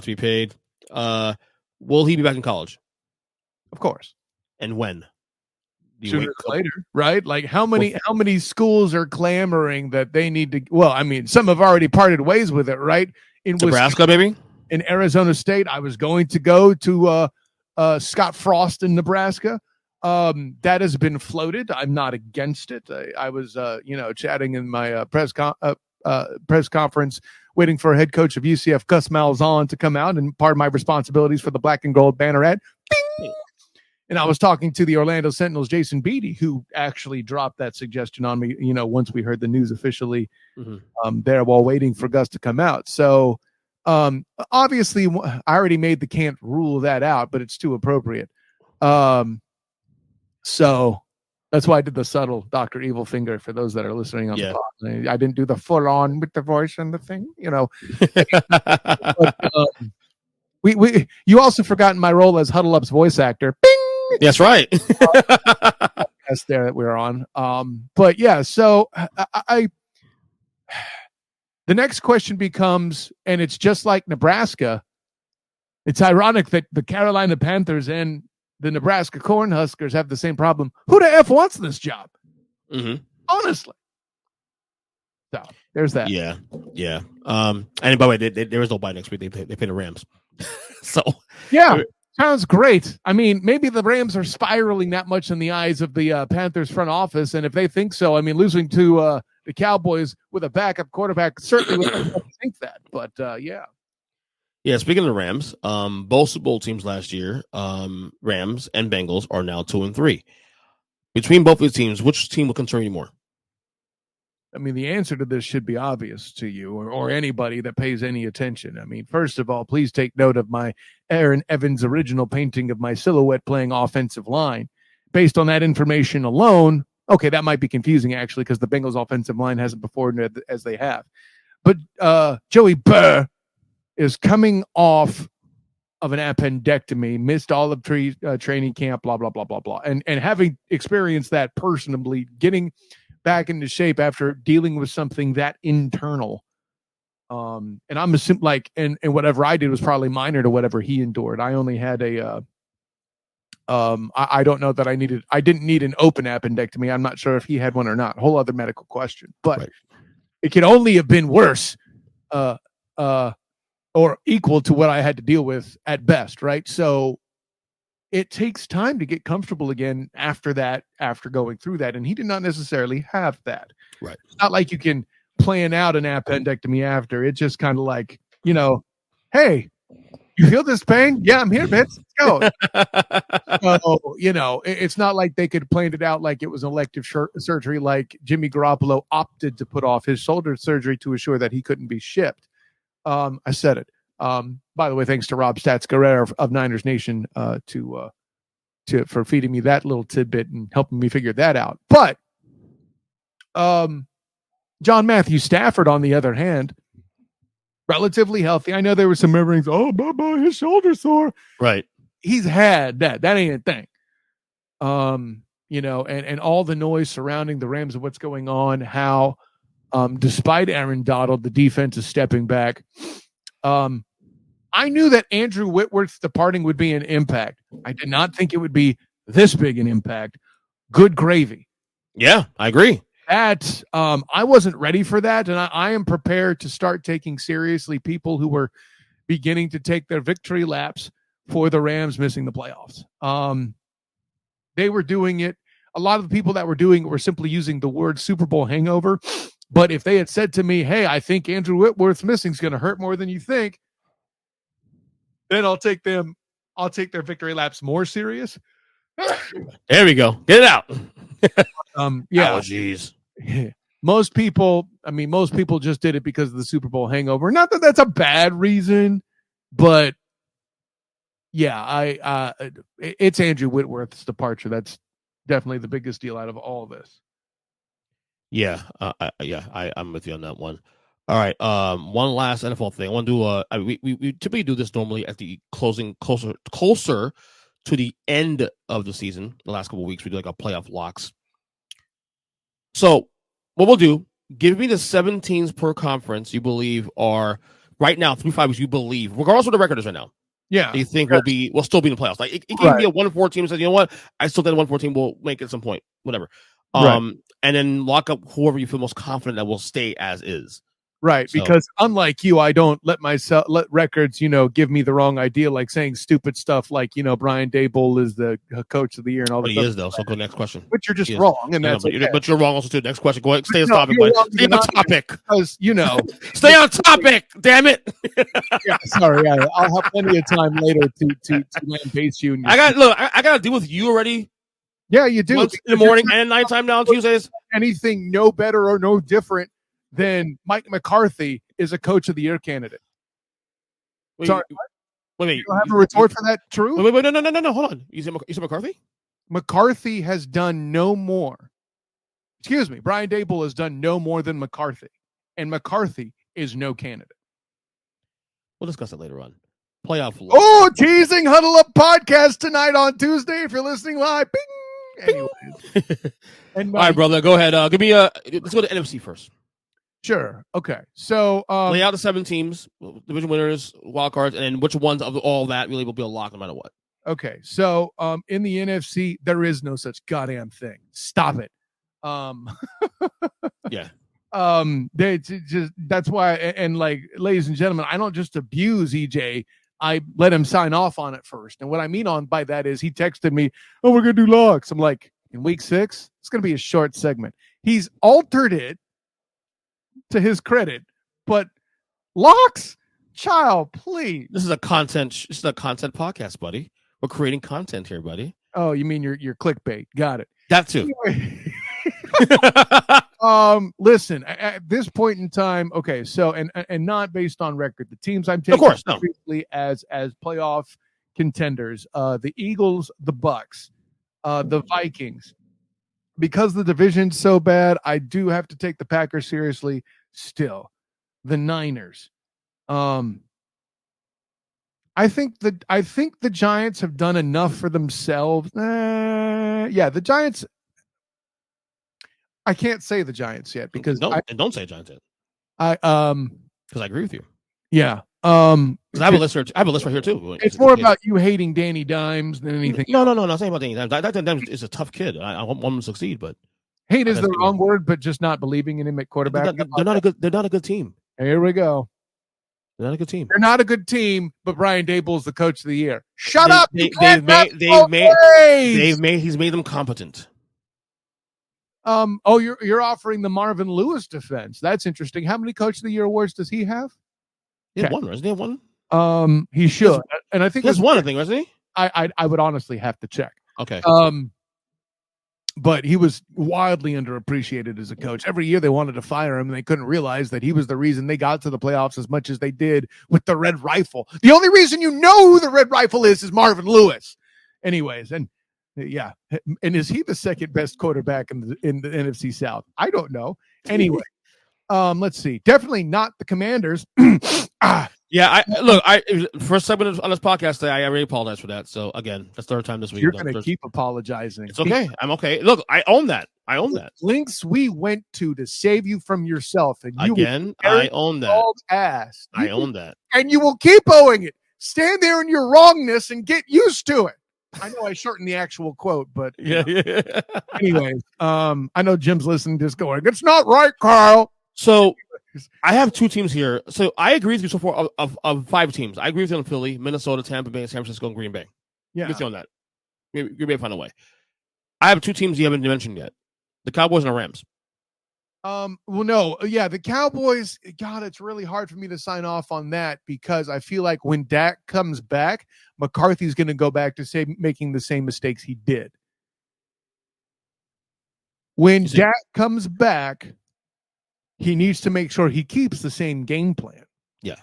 to be paid. Will he be back in college? Of course. And when? Sooner than later, right? Like how many schools are clamoring that they need to? Well, I mean, some have already parted ways with it, right? In Nebraska, maybe. In Arizona State, I was going to go to Scott Frost in Nebraska. That has been floated. I'm not against it. I was, chatting in my press conference, waiting for a head coach of UCF, Gus Malzahn, to come out, and part of my responsibilities for the black and gold banneret. Bing! And I was talking to the Orlando Sentinel's Jason Beatty, who actually dropped that suggestion on me, once we heard the news officially there while waiting for Gus to come out. So obviously, I already made the can't rule that out, but it's too appropriate. So that's why I did the subtle Dr. Evil finger for those that are listening on the pod. I didn't do the full on with the voice and the thing, But, you also forgotten my role as Huddle Up's voice actor. Bing! That's right. That's there that we're on. But yeah, so the next question becomes, and it's just like Nebraska. It's ironic that the Carolina Panthers and the Nebraska Cornhuskers have the same problem. Who the F wants this job? Mm-hmm. Honestly. So there's that. Yeah. And by the way, there is no bye next week. They play the Rams. So yeah. Sounds great. I mean, maybe the Rams are spiraling that much in the eyes of the Panthers front office, and if they think so, I mean, losing to the Cowboys with a backup quarterback certainly would think that. But yeah. Speaking of the Rams, both Super Bowl teams last year, Rams and Bengals, are now 2-3. Between both of these teams, which team will concern you more? I mean, the answer to this should be obvious to you or anybody that pays any attention. I mean, first of all, please take note of my Aaron Evans original painting of my silhouette playing offensive line. Based on that information alone, okay, that might be confusing, actually, because the Bengals offensive line hasn't performed as they have. But Joey Burr is coming off of an appendectomy, missed all of training camp, blah, blah, blah, blah, blah. And having experienced that personally, getting back into shape after dealing with something that internal. And I'm assuming and whatever I did was probably minor to whatever he endured. I only had I don't know that I didn't need an open appendectomy. I'm not sure if he had one or not. Whole other medical question, but It could only have been worse, or equal to what I had to deal with at best. Right. So it takes time to get comfortable again after going through that. And he did not necessarily have that. Right. It's not like you can plan out an appendectomy after. It's just kind of like, hey, you feel this pain? Yeah, I'm here, bitch. Let's go. So, it's not like they could plan it out like it was elective surgery, like Jimmy Garoppolo opted to put off his shoulder surgery to assure that he couldn't be shipped. I said it. By the way, thanks to Rob Stats Guerrero of Niners Nation for feeding me that little tidbit and helping me figure that out. But John Matthew Stafford, on the other hand, relatively healthy. I know there were some murmurings. Oh, his shoulder's sore. Right. He's had that. That ain't a thing. And all the noise surrounding the Rams and what's going on, how despite Aaron Donald, the defense is stepping back. I knew that Andrew Whitworth's departing would be an impact. I did not think it would be this big an impact. Good gravy. Yeah, I agree. That I wasn't ready for that, and I am prepared to start taking seriously people who were beginning to take their victory laps for the Rams missing the playoffs. They were doing it. A lot of the people that were doing it were simply using the word Super Bowl hangover. But if they had said to me, hey, I think Andrew Whitworth's missing is going to hurt more than you think, then I'll take their victory laps more serious. There we go. Get it out. Yeah. Allergies. Most people just did it because of the Super Bowl hangover. Not that that's a bad reason, but yeah, it's Andrew Whitworth's departure. That's definitely the biggest deal out of all of this. Yeah, I'm with you on that one. All right, one last NFL thing. I want to do. We typically do this normally at the closer to the end of the season. The last couple of weeks, we do like a playoff locks. So what we'll do Give me the 7 teams per conference you believe are right now through 5 weeks. You believe, regardless of what the record is right now, Yeah, you think we'll still be in the playoffs. Like it can Right. be a 1-4 team. Says, you know what, I still think the 1-4 team will make it at some point. Whatever. Right. And then lock up whoever you feel most confident that will stay as is. Right, So- because unlike you, I don't let records, give me the wrong idea, like saying stupid stuff like, Brian Daboll is the coach of the year and all But that he stuff. is though. So go next question. But you're just He is. wrong, and No, that's but, okay. but you're wrong also too. Next question. Go ahead. Stay on No, topic, you're buddy. wrong Stay on topic. because Stay on topic. Damn it. yeah, sorry, I'll have plenty of time later to lambaste you. And I got to deal with you already. Yeah, you do. Once in the morning and at nighttime now on Tuesdays. Anything no better or no different than Mike McCarthy is a coach of the year candidate. Wait, Sorry, wait. you don't have a retort for that? True. Wait, no. Hold on. You said McCarthy? McCarthy has done no more. Excuse me. Brian Daboll has done no more than McCarthy, and McCarthy is no candidate. We'll discuss it later on. Playoff. Oh, teasing Huddle Up podcast tonight on Tuesday. If you're listening live, bing. Anyways, all right, brother. Go ahead. Give me let's go to NFC first. Sure. Okay. So lay out the 7 teams, division winners, wild cards, and then which ones of all that really will be a lock no matter what. Okay. So in the NFC, there is no such goddamn thing. Stop it. Yeah. That's why, and like, ladies and gentlemen, I don't just abuse EJ. I let him sign off on it first. And what I mean by that is he texted me, "Oh, we're gonna do locks." I'm like, in week 6, it's gonna be a short segment. He's altered it to his credit, but locks, child, please. This is a content podcast, buddy. We're creating content here, buddy. Oh, you mean your clickbait? Got it. That too. Anyway. Listen, at this point in time, okay, so and not based on record, the teams I'm taking seriously as playoff contenders, the Eagles, the Bucks, the Vikings. Because the division's so bad, I do have to take the Packers seriously still. The Niners. I think the Giants have done enough for themselves. The Giants. I can't say the Giants yet because don't say Giants yet. Because I agree with you. Yeah. I have a list. I have a list right here too. It's more about you hating Danny Dimes than anything. No. Not saying about Danny Dimes. Danny Dimes is a tough kid. I want him to succeed, but hate is the wrong word. But just not believing in him at quarterback. They're not a good team. Here we go. They're not a good team. They're not a good team, but Brian Daboll's the coach of the year. Shut up! He's made them competent. You're offering the Marvin Lewis defense. That's interesting. How many Coach of the Year awards does he have? He had one, doesn't he have one? He should, and I think there's one. I think, wasn't he? I would honestly have to check. Okay. But he was wildly underappreciated as a coach. Every year they wanted to fire him, and they couldn't realize that he was the reason they got to the playoffs as much as they did with the Red Rifle. The only reason you know who the Red Rifle is Marvin Lewis. Anyways, and yeah, and is he the second best quarterback in the NFC South? I don't know. Anyway, let's see. Definitely not the Commanders. Yeah, first segment on this podcast today, I already apologize for that. So again, that's the third time this week. You're going to keep apologizing. It's okay. I'm okay. Look, I own that. Links we went to save you from yourself, and you I own that. Ass. I own that, and you will keep owing it. Stand there in your wrongness and get used to it. I know I shortened the actual quote, but yeah. Anyways, I know Jim's listening, just going, "It's not right, Carl." So I have 2 teams here. So I agree with you so far of 5 teams. I agree with you on Philly, Minnesota, Tampa Bay, San Francisco, and Green Bay. Yeah, with you on that. Green Bay find a way. I have 2 teams you haven't mentioned yet: the Cowboys and the Rams. The Cowboys. God, it's really hard for me to sign off on that because I feel like when Dak comes back, McCarthy's going to go back to making the same mistakes he did. When Dak comes back, he needs to make sure he keeps the same game plan. Yeah.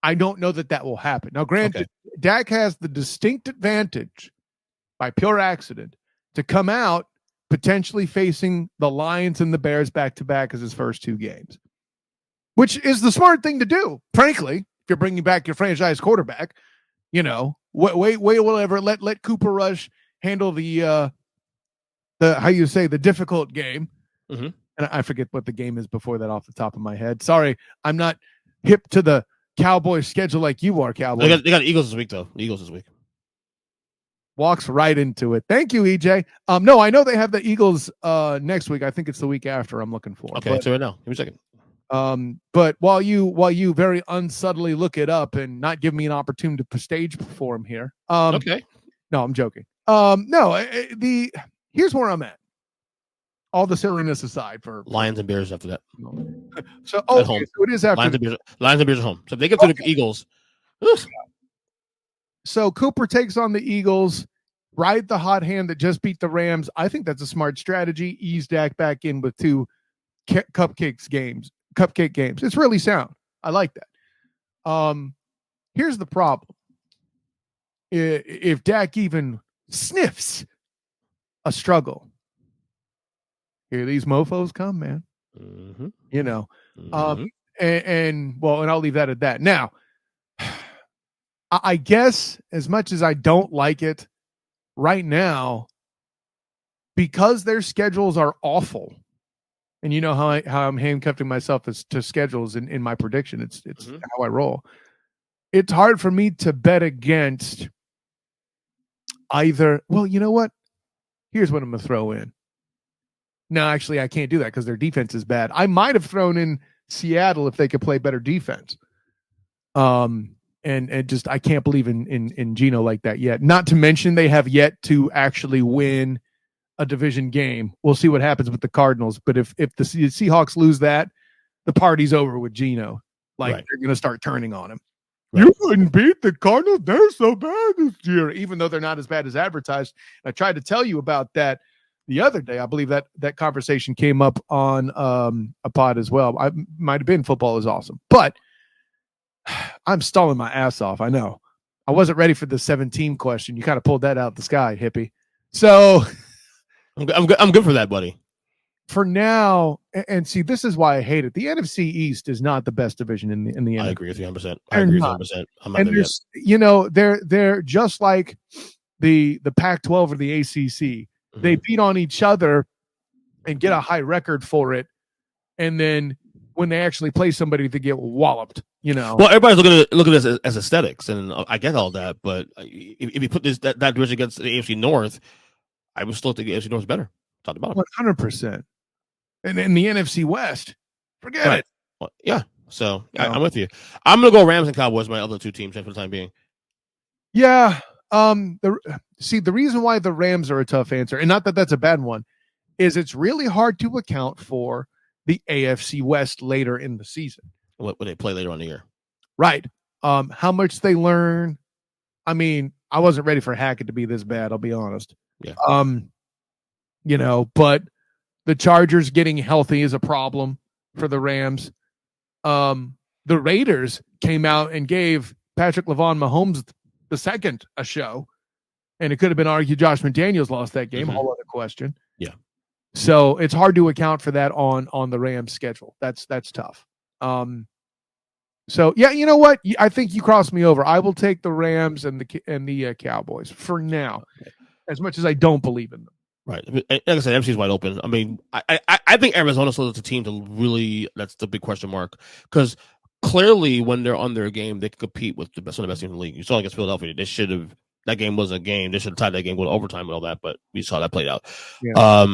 I don't know that will happen. Now, granted, Dak has the distinct advantage by pure accident to come out potentially facing the Lions and the Bears back-to-back as his first 2 games, which is the smart thing to do, frankly, if you're bringing back your franchise quarterback. Wait, whatever. Let Cooper Rush handle the difficult game. Mm-hmm. And I forget what the game is before that off the top of my head. Sorry, I'm not hip to the Cowboys schedule like you are, Cowboys. They got Eagles this week, though. The Eagles this week. Walks right into it. Thank you, EJ. No, I know they have the Eagles next week. I think it's the week after I'm looking for. Okay, so right now. Give me a second. But while you very unsubtly look it up and not give me an opportunity to stage perform here. Okay. No, I'm joking. Here's where I'm at. All the silliness aside, for Lions and Bears after that. So at home. So it is after Lions and Bears at home. So if they get through the Eagles. So Cooper takes on the Eagles, ride the hot hand that just beat the Rams. I think that's a smart strategy. Ease Dak back in with 2 cupcake games. It's really sound. I like that. Here's the problem. If Dak even sniffs a struggle, here these mofos come, man. Mm-hmm. You know. Mm-hmm. And I'll leave that at that. Now, I guess as much as I don't like it right now, because their schedules are awful, and you know how I'm handcuffing myself to schedules in my prediction. It's mm-hmm. how I roll. It's hard for me to bet against either. Well, you know what? Here's what I'm going to throw in. No, actually, I can't do that because their defense is bad. I might have thrown in Seattle if they could play better defense. And just I can't believe in Geno like that yet. Not to mention they have yet to actually win a division game. We'll see what happens with the Cardinals. But if the Seahawks lose that, the party's over with Geno. Like right. They're going to start turning on him. Right. You couldn't beat the Cardinals. They're so bad this year, even though they're not as bad as advertised. I tried to tell you about that the other day. I believe that conversation came up on a pod as well. I might have been football is awesome, but I'm stalling my ass off. I know. I wasn't ready for the 17 question. You kind of pulled that out of the sky, hippie. So I'm good for that, buddy. For now, and see, this is why I hate it. The NFC East is not the best division in the NFC. I agree with you 100%. I agree with you 100%. I'm not there yet. You know, they're just like the Pac-12 or the ACC. Mm-hmm. They beat on each other and get a high record for it, and then when they actually play somebody, they get walloped. You know. Well, everybody's looking at this as aesthetics, and I get all that. But if you put that division against the AFC North, I would still think the AFC North is better. Talk about it. 100%. And in the NFC West, forget it. Well, yeah. So I'm with you. I'm gonna go Rams and Cowboys, my other 2 teams, for the time being. Yeah. The reason why the Rams are a tough answer, and not that that's a bad one, is it's really hard to account for the AFC West later in the season. What would they play later on the year? Right. How much they learn. I mean, I wasn't ready for Hackett to be this bad. I'll be honest. Yeah. You know, but the Chargers getting healthy is a problem for the Rams. The Raiders came out and gave Patrick Mahomes II a show, and it could have been argued Josh McDaniels lost that game. Mm-hmm. Whole other question. Yeah. So it's hard to account for that on the Rams schedule. That's tough. So yeah, you know what? I think you crossed me over. I will take the Rams and the Cowboys for now, as much as I don't believe in them. Right. Like I said, MC's wide open. I mean, I think Arizona's still a team to really, that's the big question mark. Because clearly when they're on their game, they can compete with some of the best teams in the league. You saw against Philadelphia. That game was a game. They should have tied that game with overtime and all that, but we saw that played out. Yeah.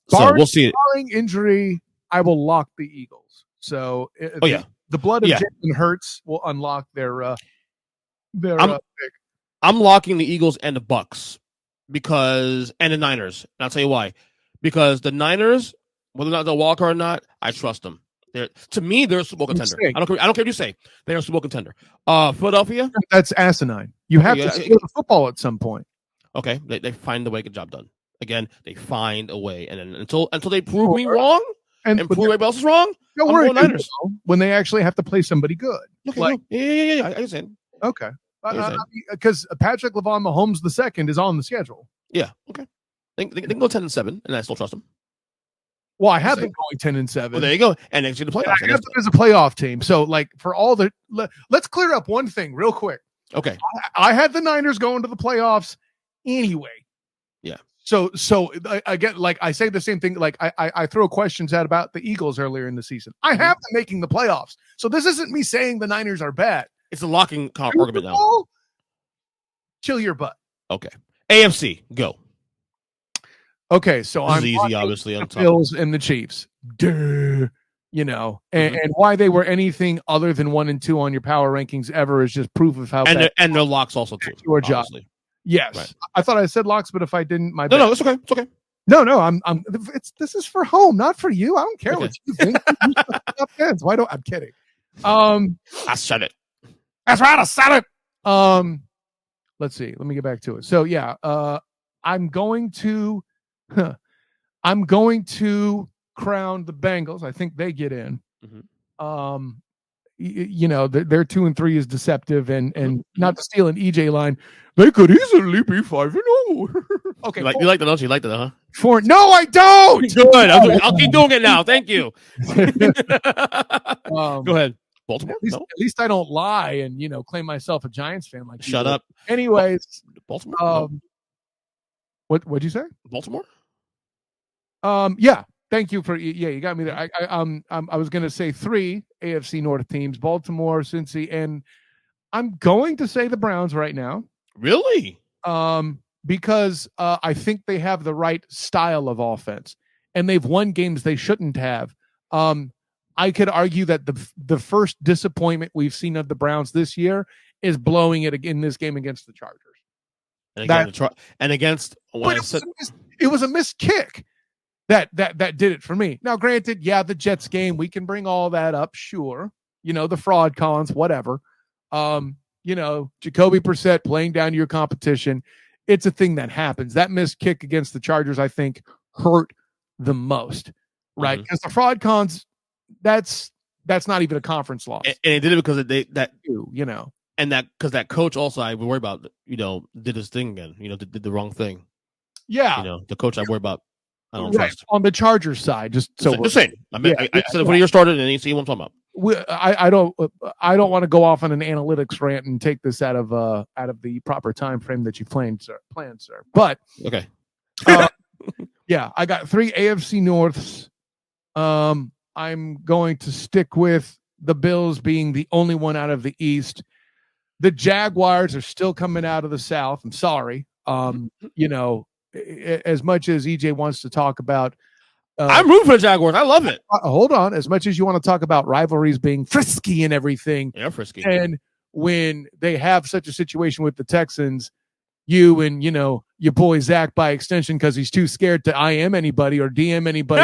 So we'll see. Barring injury, I will lock the Eagles. So the blood of Jalen Hurts will unlock their pick. I'm locking the Eagles and the Bucks. And the Niners. And I'll tell you why. Because the Niners, whether or not they'll walk or not, I trust them. To me, they're a Super Bowl contender. I don't care what you say. They're a Super Bowl contender. Philadelphia? That's asinine. You have to steal the football at some point. Okay. They find a way to get the job done. Again, they find a way. And then until they prove me wrong and prove everybody else is wrong, don't worry, Niners. When they actually have to play somebody good. Okay, yeah. I understand. Okay. Because Patrick Mahomes II is on the schedule. Yeah. Okay. They can go 10-7, and I still trust them. Well, I have them going 10-7. Well, there you go. And next year the playoffs. I have them as a playoff team. So, like, for all the let's clear up one thing real quick. Okay. I had the Niners going to the playoffs anyway. Yeah. So again, like I say the same thing. Like I throw questions out about the Eagles earlier in the season. I have them making the playoffs. So this isn't me saying the Niners are bad. It's a locking argument now. Chill your butt. Okay. AFC, go. Okay, so I'm easy, obviously, on the top. Bills and the Chiefs. Duh. You know, and why they were anything other than 1 and 2 on your power rankings ever is just proof of how bad. And their locks also too. Your job. Yes, right. I thought I said locks, but if I didn't, my bad. No, it's okay. It's okay. No, this is for home, not for you. I don't care what you think. Why don't I'm kidding? I said it. That's right, I said it. Let's see. Let me get back to it. So yeah, I'm going to crown the Bengals. I think they get in. You know, their 2 and 3 is deceptive, and not to steal an EJ line, they could easily be 5-0. Okay, you like that, don't you? You like that, huh? No, I don't. Good. I'll keep doing it now. Thank you. Go ahead. Baltimore. At least I don't lie and claim myself a Giants fan. Like, shut up. Anyways, Baltimore. What'd you say? Baltimore. Yeah. Thank you for you got me there. I was going to say 3 AFC North teams: Baltimore, Cincy, and I'm going to say the Browns right now. Really? Because I think they have the right style of offense, and they've won games they shouldn't have. I could argue that the first disappointment we've seen of the Browns this year is blowing it in this game against the Chargers. And against it was a missed kick. That did it for me. Now, granted, the Jets game, we can bring all that up, sure. The fraud cons, whatever. Jacoby Brissett playing down to your competition. It's a thing that happens. That missed kick against the Chargers, I think, hurt the most, right? Because the fraud cons, that's not even a conference loss. And it did it because and because that coach also I worry about, did his thing again, did the wrong thing. Yeah. The coach I worry about. I don't trust. On the Chargers side, just saying. I said when you started, and you see what I'm talking about. I don't want to go off on an analytics rant and take this out of the proper time frame that you planned, sir. But okay, I got 3 AFC Norths. I'm going to stick with the Bills being the only one out of the East. The Jaguars are still coming out of the South. I'm sorry. As much as EJ wants to talk about, I'm rooting for the Jaguars. I love it. Hold on. As much as you want to talk about rivalries being frisky and everything, frisky. And when they have such a situation with the Texans, you and your boy Zach by extension, because he's too scared to IM anybody or DM anybody,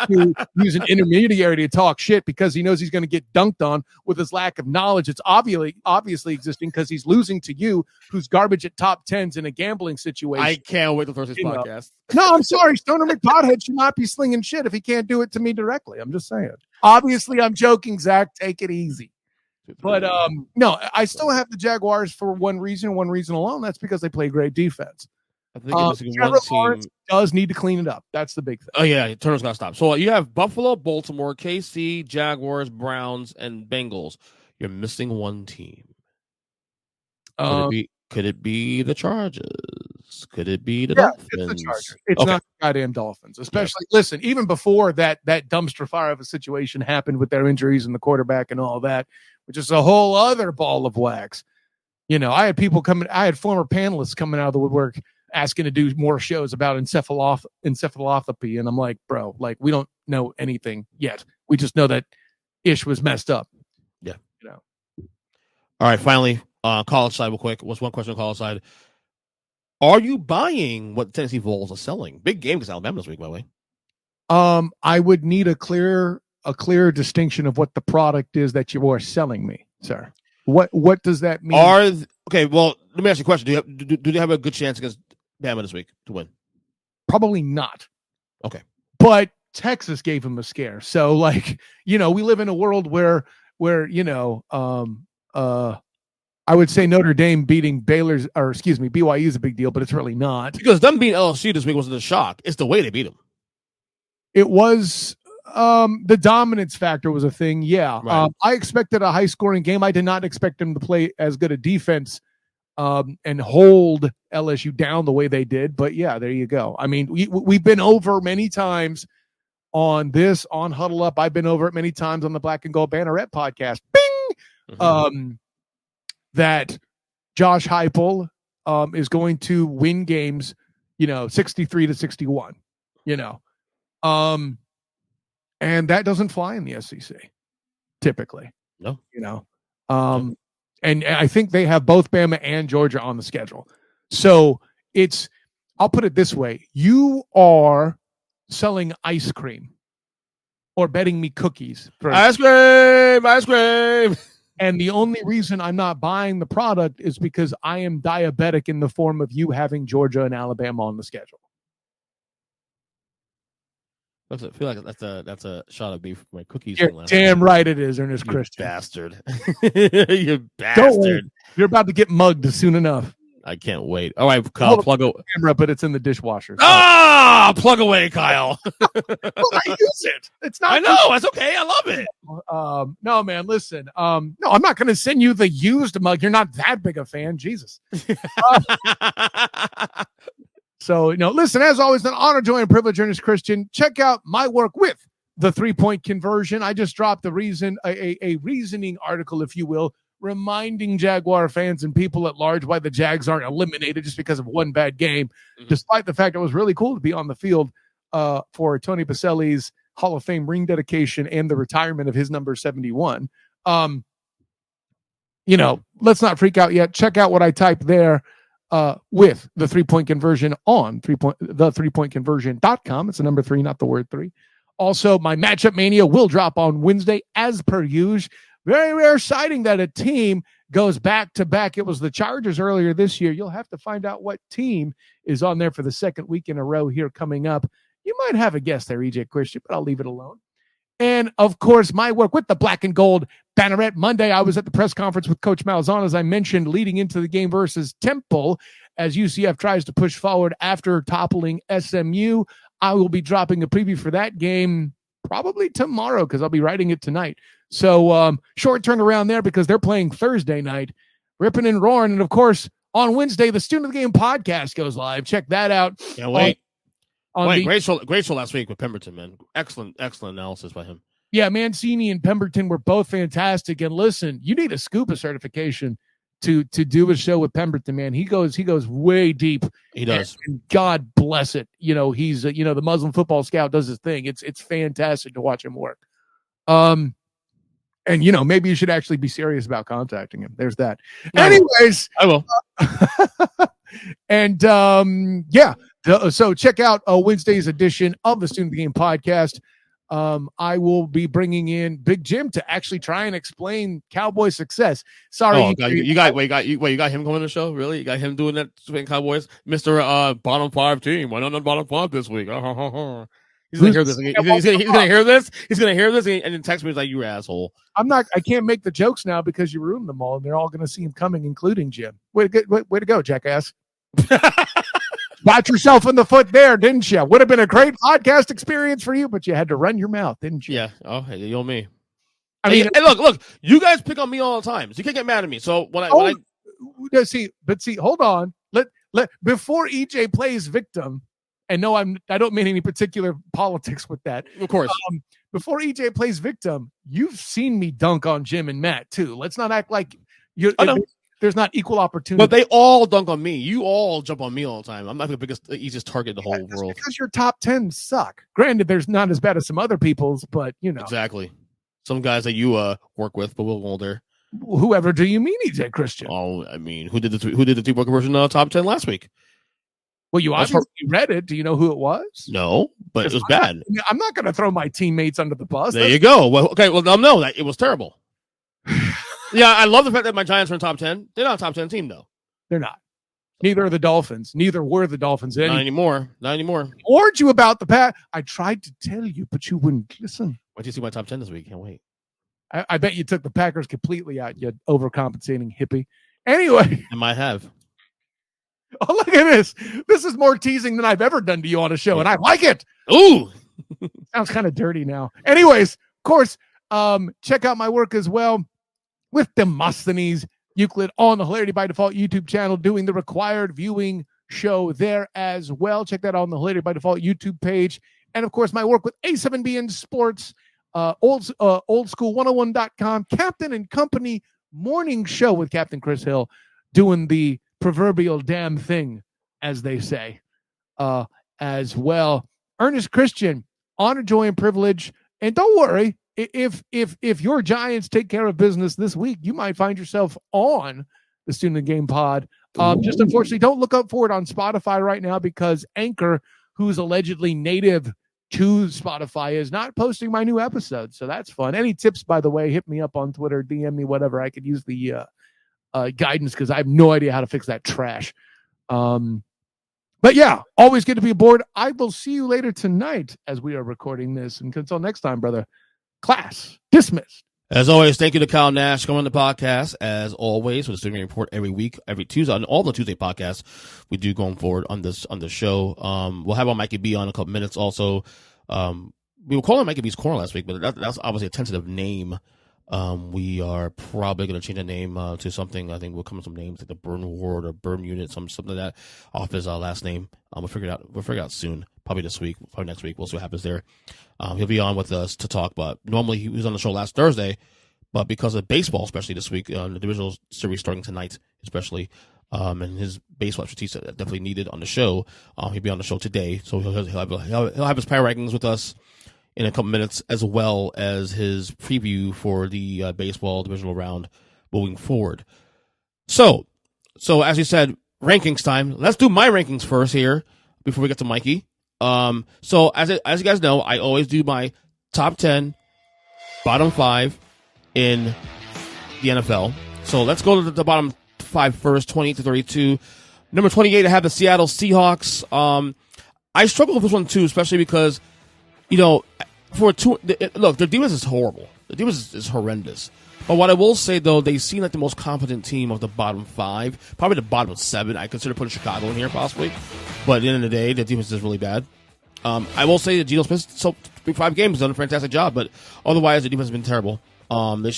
to use an intermediary to talk shit because he knows he's going to get dunked on with his lack of knowledge. It's obviously existing because he's losing to you, who's garbage at top 10s in a gambling situation. I can't wait to first podcast. No, I'm sorry. Stoner McPothead should not be slinging shit if he can't do it to me directly. I'm just saying. Obviously, I'm joking, Zach. Take it easy. But no, I still have the Jaguars for one reason alone. That's because they play great defense. I think Trevor Lawrence does need to clean it up. That's the big thing. Oh yeah, Turner's got to stop. So you have Buffalo, Baltimore, KC, Jaguars, Browns, and Bengals. You're missing one team. Could it be the Chargers? Could it be the Dolphins? It's the Chargers. It's not the goddamn Dolphins. Especially, listen, even before that dumpster fire of a situation happened with their injuries and the quarterback and all that, which is a whole other ball of wax. I had former panelists coming out of the woodwork asking to do more shows about encephalopathy. And I'm like, bro, we don't know anything yet. We just know that Ish was messed up. Yeah. All right. Finally, college side real quick. What's one question on college side? Are you buying what the Tennessee Vols are selling? Big game against Alabama this week, by the way. I would need a clear distinction of what the product is that you are selling me, sir. What does that mean? Okay, well, let me ask you a question. Do they have a good chance against Bama this week to win? Probably not. Okay. But Texas gave him a scare. So we live in a world where I would say Notre Dame beating BYU is a big deal, but it's really not. Because them beating LSU this week wasn't a shock. It's the way they beat them. It was the dominance factor was a thing. Yeah. Right. I expected a high scoring game. I did not expect them to play as good a defense and hold LSU down the way they did. But yeah, there you go. I mean, we've been over many times on this, on Huddle Up. I've been over it many times on the Black and Gold Banneret podcast. Bing! Mm-hmm. That Josh Heupel is going to win games, 63-61, and that doesn't fly in the SEC typically. No, and I think they have both Bama and Georgia on the schedule. So I'll put it this way. You are selling ice cream or betting me cookies. Ice cream. And the only reason I'm not buying the product is because I am diabetic in the form of you having Georgia and Alabama on the schedule. I feel like that's a shot of beef for my cookies. You're damn right it is, Ernest Christian. Bastard. You bastard. You're about to get mugged soon enough. I can't wait. All right, Kyle, plug away. Camera, but it's in the dishwasher. Plug away, Kyle. Well, I use it. It's not. I know. It's okay. I love it. No, man. Listen. No, I'm not going to send you the used mug. You're not that big a fan. Jesus. So, listen, as always, an honor, joy, and privilege, Ernest Christian. Check out my work with the 3-point conversion. I just dropped a reasoning article, if you will, reminding Jaguar fans and people at large why the Jags aren't eliminated just because of one bad game, despite the fact it was really cool to be on the field for Tony Baselli's Hall of Fame ring dedication and the retirement of his number 71. Let's not freak out yet. Check out what I typed there. With the 3-point conversion on the 3pointconversion.com. It's the number 3, not the word 3. Also, my matchup mania will drop on Wednesday as per usual. Very rare sighting that a team goes back to back. It was the Chargers earlier this year. You'll have to find out what team is on there for the second week in a row here coming up. You might have a guess there, EJ Christian, but I'll leave it alone. And, of course, my work with the Black and Gold Banneret. Monday, I was at the press conference with Coach Malzahn, as I mentioned, leading into the game versus Temple, as UCF tries to push forward after toppling SMU. I will be dropping a preview for that game probably tomorrow because I'll be writing it tonight. So short turnaround there because they're playing Thursday night, ripping and roaring. And, of course, on Wednesday, the Student of the Game podcast goes live. Check that out. Can't wait. Great show last week with Pemberton, man. Excellent analysis by him. Yeah, Mancini and Pemberton were both fantastic. And listen, you need a scuba certification to do a show with Pemberton, man. He goes way deep. He does. And God bless it. He's the Muslim football scout does his thing. It's fantastic to watch him work. And maybe you should actually be serious about contacting him. There's that. Anyways, I will. And so check out Wednesday's edition of the Student of the Game podcast. I will be bringing in Big Jim to actually try and explain Cowboy success. Sorry, you got him coming to the show? Really? You got him doing that to Cowboys, Mr. Bottom 5 team? Why not on bottom 5 this week? He's gonna hear this. He's gonna hear this. He's gonna hear this and then text me like, "You asshole." I can't make the jokes now because you ruined them all, and they're all gonna see him coming, including Jim. Way to go, jackass. Got yourself in the foot there, didn't you? Would have been a great podcast experience for you, but you had to run your mouth, didn't you? Yeah. Oh, hey, you and me. Hey, look. You guys pick on me all the time, so you can't get mad at me. So when I see, hold on. Let before EJ plays victim, and no, I don't mean any particular politics with that. Of course. Before EJ plays victim, you've seen me dunk on Jim and Matt too. Let's not act like there's not equal opportunity. But they all dunk on me. You all jump on me all the time. I'm not the easiest target in the whole world. Because your top 10 suck. Granted, there's not as bad as some other people's, but Exactly. Some guys that you work with, but we'll go there. Whoever do you mean, EJ Christian? Oh, I mean, who did the 3-point conversion top 10 last week? Well, you obviously read it. Do you know who it was? No, but it was bad. I'm not going to throw my teammates under the bus. There you go. Well, okay. Well, no, that it was terrible. Yeah, I love the fact that my Giants are in top 10. They're not a top 10 team, though. They're not. Neither are the Dolphins. Neither were the Dolphins. Not anymore. I warned you about the past. I tried to tell you, but you wouldn't listen. Why do you see my top 10 this week? Can't wait. I bet you took the Packers completely out, you overcompensating hippie. Anyway. I might have. Oh, look at this. This is more teasing than I've ever done to you on a show, and I like it. Ooh. Sounds kind of dirty now. Anyways, of course, check out my work as well with Demosthenes, Euclid on the Hilarity by Default YouTube channel, doing the required viewing show there as well. Check that out on the Hilarity by Default YouTube page. And of course, my work with A7BN Sports, oldschool101.com, Captain and Company morning show with Captain Chris Hill, doing the proverbial damn thing, as they say, as well. Ernest Christian, honor, joy, and privilege. And don't worry, if your Giants take care of business this week, you might find yourself on the Student of the Game pod. Just unfortunately, don't look up for it on Spotify right now because Anchor, who's allegedly native to Spotify, is not posting my new episode. So that's fun. Any tips, by the way, hit me up on Twitter, DM me, whatever. I could use the guidance because I have no idea how to fix that trash. But yeah, always good to be aboard. I will see you later tonight as we are recording this. And until next time, brother, class dismissed. As always, thank you to Kyle Nash coming on the podcast. As always, with the Student Report every week, every Tuesday, on all the Tuesday podcasts we do going forward on the show. We'll have our Mikey B on in a couple minutes. Also, we were calling Mikey B's Corner last week, but that's obviously a tentative name. We are probably going to change the name to something. I think we'll come with some names like the Burn Ward or Burn Unit, something like that, off his last name. We'll figure it out soon. Probably this week, probably next week. We'll see what happens there. He'll be on with us to talk, but normally he was on the show last Thursday, but because of baseball, especially this week, the Divisional Series starting tonight, especially, and his baseball expertise definitely needed on the show. He'll be on the show today, so he'll have his power rankings with us in a couple minutes, as well as his preview for the baseball divisional round moving forward. So as you said, rankings time. Let's do my rankings first here before we get to Mikey. So as you guys know, I always do my top 10, bottom 5 in the NFL. So let's go to the bottom 5 first, 28 to 32. Number 28, I have the Seattle Seahawks. I struggle with this one too, especially because, look, their defense is horrible. The defense is horrendous. But what I will say, though, they seem like the most competent team of the bottom 5. Probably the bottom 7. I consider putting Chicago in here, possibly. But at the end of the day, the defense is really bad. I will say that Geno Smith, so 5 games, has done a fantastic job. But otherwise, the defense has been terrible. And I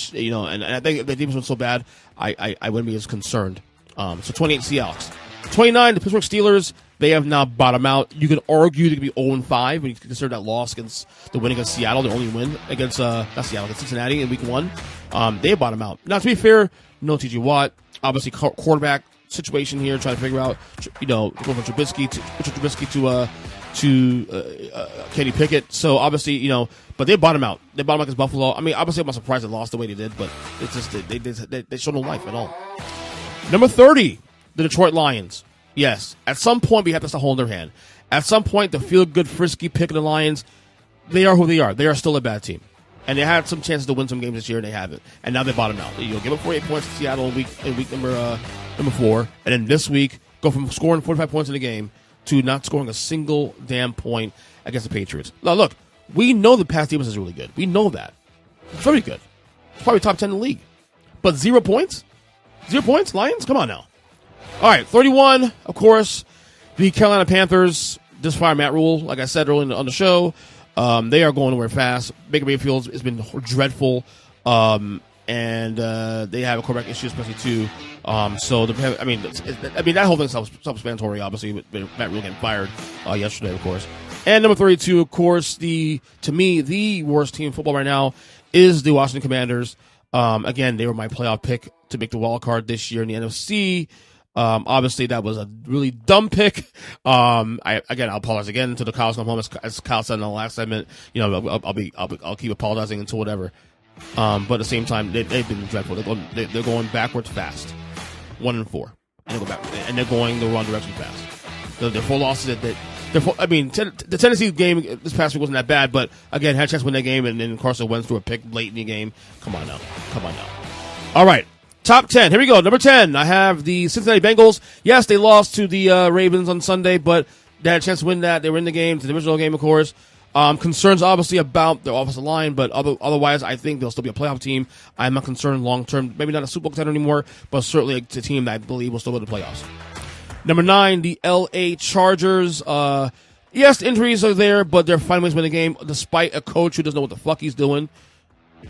think the defense was so bad, I wouldn't be as concerned. So 28 Seahawks. 29, the Pittsburgh Steelers. They have now bottomed out. You could argue they could be 0-5 when you consider that loss against the win against Seattle, their only win against against Cincinnati in Week 1. They have bottomed out. Now, to be fair, no T.J. Watt. Obviously, quarterback situation here, trying to figure out, go from Trubisky to Kenny Pickett. So obviously, but they bottomed out. They bottomed out against Buffalo. I mean, obviously, I'm not surprised they lost the way they did, but it's just they showed no life at all. Number 30, the Detroit Lions. Yes, at some point we have to start holding their hand. At some point, the feel-good, frisky pick of the Lions, they are who they are. They are still a bad team. And they had some chances to win some games this year, and they haven't. And now they bottomed out. Give up 48 points to Seattle in week number 4. And then this week, go from scoring 45 points in the game to not scoring a single damn point against the Patriots. Now, look, we know the pass defense is really good. We know that. It's very good. It's probably top 10 in the league. But 0 points? 0 points, Lions? Come on now. All right, 31, of course, the Carolina Panthers. Just fire Matt Rhule, like I said earlier on the show. They are going nowhere fast. Baker Mayfield has been dreadful, and they have a quarterback issue, especially too. So that whole thing's self-explanatory. Obviously, with Matt Rhule getting fired yesterday, of course. And number 32, of course, to me the worst team in football right now is the Washington Commanders. Again, they were my playoff pick to make the wild card this year in the NFC. Obviously, that was a really dumb pick. I'll apologize again to the Kyle's come home, as Kyle said in the last segment. I'll keep apologizing until whatever. But at the same time, they've been dreadful. They're going backwards fast, 1-4, and they're going the wrong direction fast. Their 4 losses. The Tennessee game this past week wasn't that bad, but again, had a chance to win that game, and then Carson Wentz threw a pick late in the game. Come on now. All right. Top 10. Here we go. Number 10, I have the Cincinnati Bengals. Yes, they lost to the Ravens on Sunday, but they had a chance to win that. They were in the game, the divisional game, of course. Concerns, obviously, about their offensive line, but otherwise, I think they'll still be a playoff team. I'm not concerned long-term. Maybe not a Super Bowl contender anymore, but certainly a team that I believe will still go to the playoffs. Number 9, the L.A. Chargers. Yes, the injuries are there, but they're finding ways to win the game, despite a coach who doesn't know what the fuck he's doing.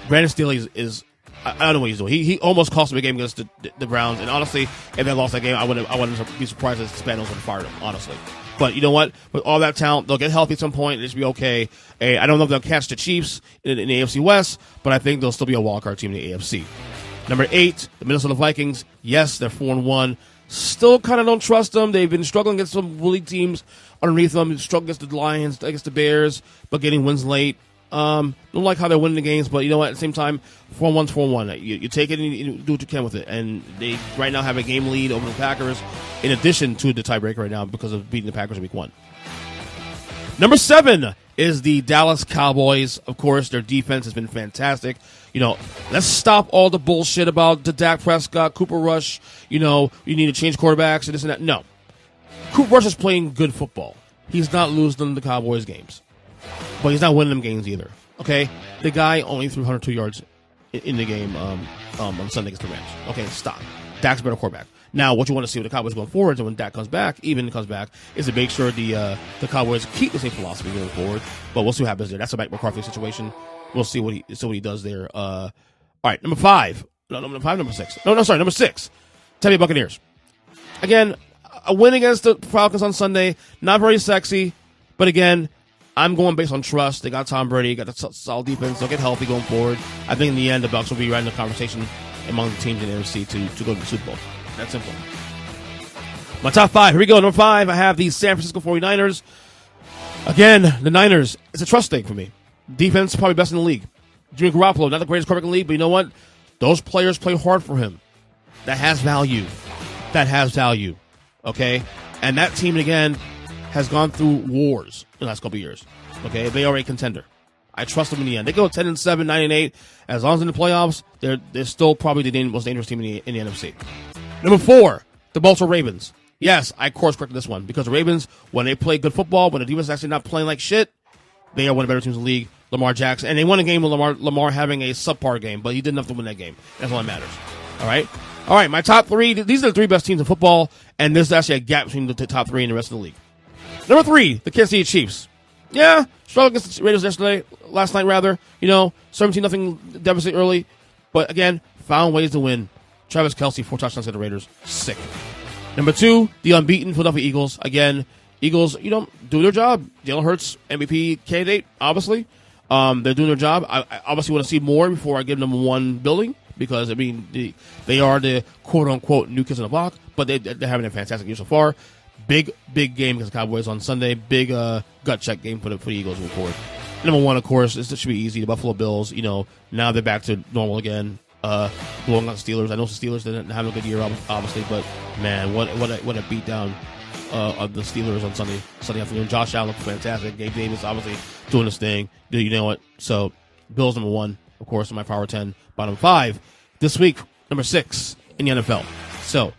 Brandon Staley is I don't know what he's doing. He almost cost him a game against the Browns. And honestly, if they lost that game, I wouldn't be surprised if the Spanos would have fired him, honestly. But you know what? With all that talent, they'll get healthy at some point. It should be okay. I don't know if they'll catch the Chiefs in the AFC West, but I think they'll still be a wildcard team in the AFC. Number 8, the Minnesota Vikings. Yes, they're 4-1. Still kind of don't trust them. They've been struggling against some bully teams underneath them. Struggled against the Lions, against the Bears, but getting wins late. Don't like how they're winning the games, but you know what? At the same time, 4-1's 4-1. You take it and you do what you can with it. And they right now have a game lead over the Packers, in addition to the tiebreaker right now because of beating the Packers in Week 1. Number 7 is the Dallas Cowboys. Of course, their defense has been fantastic. You know, let's stop all the bullshit about the Dak Prescott, Cooper Rush. You know, you need to change quarterbacks and this and that. No. Cooper Rush is playing good football. He's not losing the Cowboys games. But he's not winning them games either. Okay? The guy only threw 102 yards in the game on Sunday against the Rams. Okay, stop. Dak's a better quarterback. Now, what you want to see with the Cowboys going forward, and when Dak comes back, is to make sure the Cowboys keep the same philosophy going forward. But we'll see what happens there. That's a Mike McCarthy situation. We'll see what he does there. All right, number 5. No, number 5, number 6. No, sorry, number 6. Tampa Bay Buccaneers. Again, a win against the Falcons on Sunday. Not very sexy, but again, I'm going based on trust. They got Tom Brady, got a solid defense. They'll get healthy going forward. I think in the end, the Bucs will be right in the conversation among the teams in the NFC to go to the Super Bowl. That's simple. My top 5. Here we go. Number 5, I have the San Francisco 49ers. Again, the Niners. It's a trust thing for me. Defense, probably best in the league. Jimmy Garoppolo, not the greatest quarterback in the league, but you know what? Those players play hard for him. That has value. Okay? And that team, again, has gone through wars in the last couple of years. Okay, they are a contender. I trust them in the end. They go 10-7, 9-8. As long as in the playoffs, they're still probably the most dangerous team in the NFC. Number 4, the Baltimore Ravens. Yes, I course corrected this one because the Ravens, when they play good football, when the defense is actually not playing like shit, they are one of the better teams in the league. Lamar Jackson, and they won a game with Lamar having a subpar game, but he did enough to win that game. That's all that matters. All right. My top 3. These are the 3 best teams in football, and there's actually a gap between the top 3 and the rest of the league. Number 3, the Kansas City Chiefs. Yeah, struggled against the Raiders last night, 17-0 deficit early. But again, found ways to win. Travis Kelce, 4 touchdowns to the Raiders. Sick. Number 2, the unbeaten Philadelphia Eagles. Again, Eagles, do their job. Jalen Hurts, MVP candidate, obviously. They're doing their job. I obviously want to see more before I give them 1 building because, they are the quote-unquote new kids on the block, but they're having a fantastic year so far. Big game against the Cowboys on Sunday. Big gut check game for the Eagles moving forward. Number 1, of course, this should be easy. The Buffalo Bills, now they're back to normal again. Blowing out the Steelers. I know the Steelers didn't have a good year, obviously, but man, what a beatdown of the Steelers on Sunday afternoon. Josh Allen looked fantastic. Gabe Davis obviously doing his thing. You know what? So Bills number 1, of course, in my Power 10. Bottom 5 this week. Number 6 in the NFL. So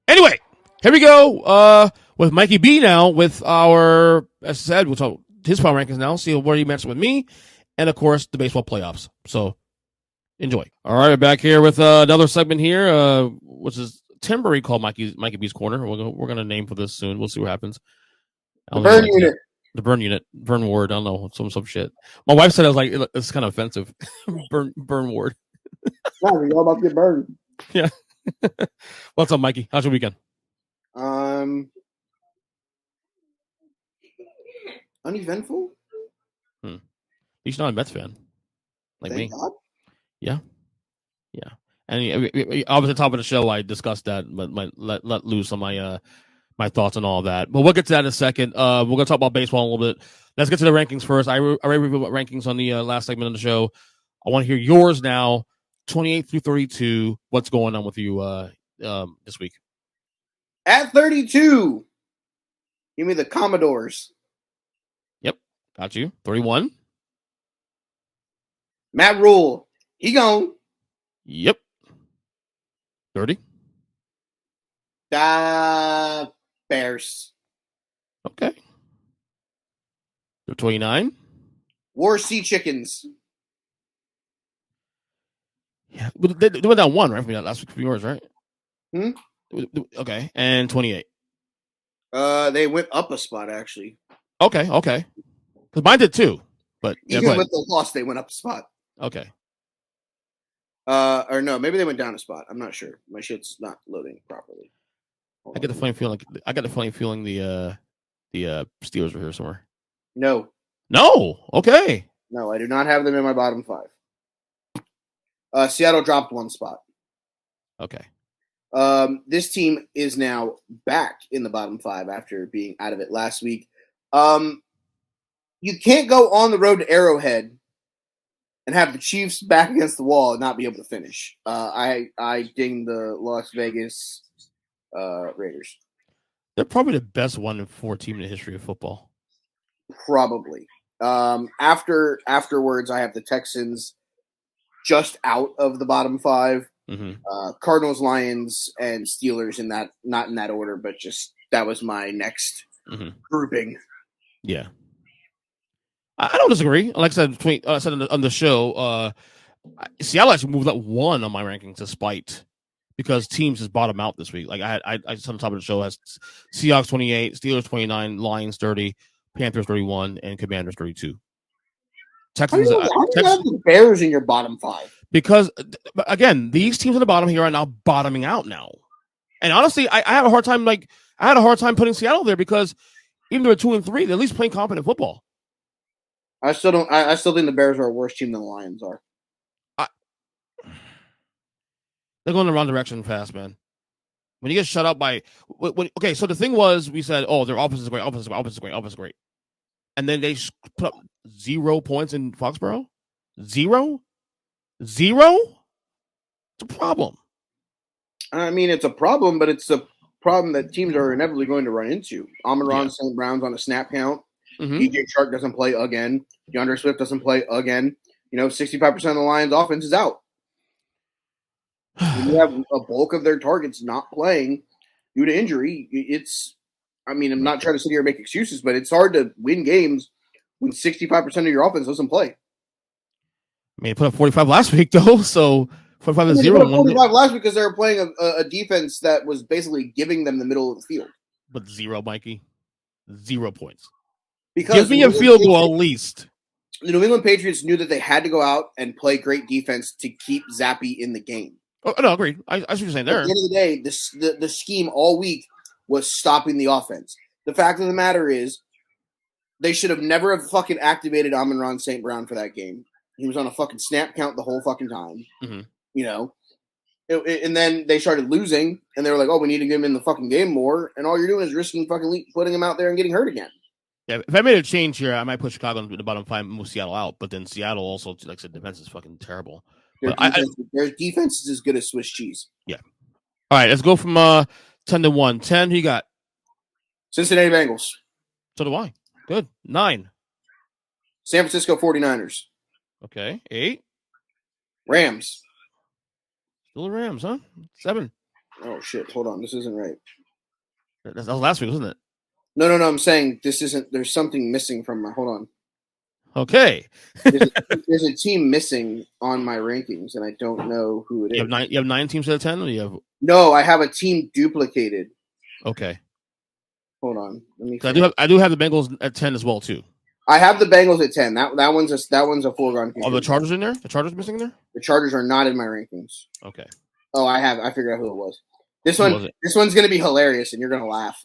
anyway, here we go with Mikey B now with our, as I said, we'll talk his power rankings now. See where he matches with me, and of course the baseball playoffs. So enjoy. All right, we're back here with another segment here, which is temporary called Mikey B's Corner. We're gonna name for this soon. We'll see what happens. The burn unit. The burn unit. Burn ward. I don't know. Some shit. My wife said I was like, it's kind of offensive. burn ward. No, we're all about to get burned. Yeah. What's up, Mikey? How's your weekend? Uneventful. You're not a Mets fan, like Thank me. God. Yeah. And obviously, top of the show, I discussed that, but let loose on my thoughts on all that. But we'll get to that in a second. We're gonna talk about baseball a little bit. Let's get to the rankings first. I already reviewed rankings on the last segment of the show. I want to hear yours now, 28 through 32. What's going on with you this week? At 32, give me the Commodores. Yep, got you. 31. Matt Rhule, he gone. Yep. 30. Bears. Okay. 29. War Sea Chickens. Yeah, they went down 1, right? From that last week for yours, right? Okay, and 28. They went up a spot actually. Okay. Because mine did too, but Even with the loss, they went up a spot. Okay. Or no, maybe they went down a spot. I'm not sure. My shit's not loading properly. I get the funny feeling. The Steelers are here somewhere. No, Okay. no, I do not have them in my bottom 5. Seattle dropped 1 spot. Okay. This team is now back in the bottom 5 after being out of it last week. You can't go on the road to Arrowhead and have the Chiefs back against the wall and not be able to finish. I ding the Las Vegas Raiders. They're probably the best 1-4 team in the history of football. Probably. Afterwards, I have the Texans just out of the bottom 5. Mm-hmm. Cardinals, Lions, and Steelers in that, not in that order, but just that was my next grouping. Yeah, I don't disagree. Like I said on the show, Seattle actually moved up 1 on my rankings, despite because teams just bottom out this week. Like I said on top of the show has Seahawks 28, Steelers 29, Lions 30, Panthers 31, and Commanders 32. Texans. How do you have the Bears in your bottom 5? Because again, these teams on the bottom here are now bottoming out now, and honestly, I had a hard time. I had a hard time putting Seattle there because even though they're 2 and 3, they're at least playing competent football. I still don't. I still think the Bears are a worse team than the Lions are. They're going the wrong direction fast, man. When you get shut out by okay, so the thing was, we said, oh, their offense is great, offense is great, and then they put up 0 points in Foxborough. 0. It's a problem. I mean, it's a problem, but it's a problem that teams are inevitably going to run into. Amon-Ra St. Brown's on a snap count. DJ Chark doesn't play again. DeAndre Swift doesn't play again. 65% of the Lions' offense is out. When you have a bulk of their targets not playing due to injury, I'm not trying to sit here and make excuses, but it's hard to win games when 65% of your offense doesn't play. I mean, they put up 45 last week, though, so 45-0. They put up 45 last week because they were playing a defense that was basically giving them the middle of the field. But 0, Mikey. 0 points. Because give me a field goal at least. The New England Patriots knew that they had to go out and play great defense to keep Zappe in the game. Oh, no, agreed. I see what you're saying there. At the end of the day, the scheme all week was stopping the offense. The fact of the matter is, they should have never have fucking activated Amon-Ra St. Brown for that game. He was on a fucking snap count the whole fucking time. And then they started losing, and they were like, oh, we need to get him in the fucking game more. And all you're doing is risking fucking putting him out there and getting hurt again. Yeah, if I made a change here, I might put Chicago in the bottom 5 and move Seattle out. But then Seattle also, like I said, defense is fucking terrible. Their defense is as good as Swiss cheese. Yeah. All right, let's go from 10 to 1. 10, who you got? Cincinnati Bengals. So do I. Good. 9. San Francisco 49ers. Okay. 8. Rams. Still the Rams, huh? 7. Oh, shit. Hold on. This isn't right. That was last week, wasn't it? No. I'm saying this isn't. There's something missing from my. Hold on. Okay. there's a team missing on my rankings, and I don't know who it is. You have 9 teams out of 10, or you have? No, I have a team duplicated. Okay. Hold on. Let me. I do have the Bengals at 10 as well too. I have the Bengals at 10. That one's a foregone conclusion. Are the Chargers in there? The Chargers missing there? The Chargers are not in my rankings. Okay. Oh, I figured out who it was. This one's going to be hilarious, and you're going to laugh.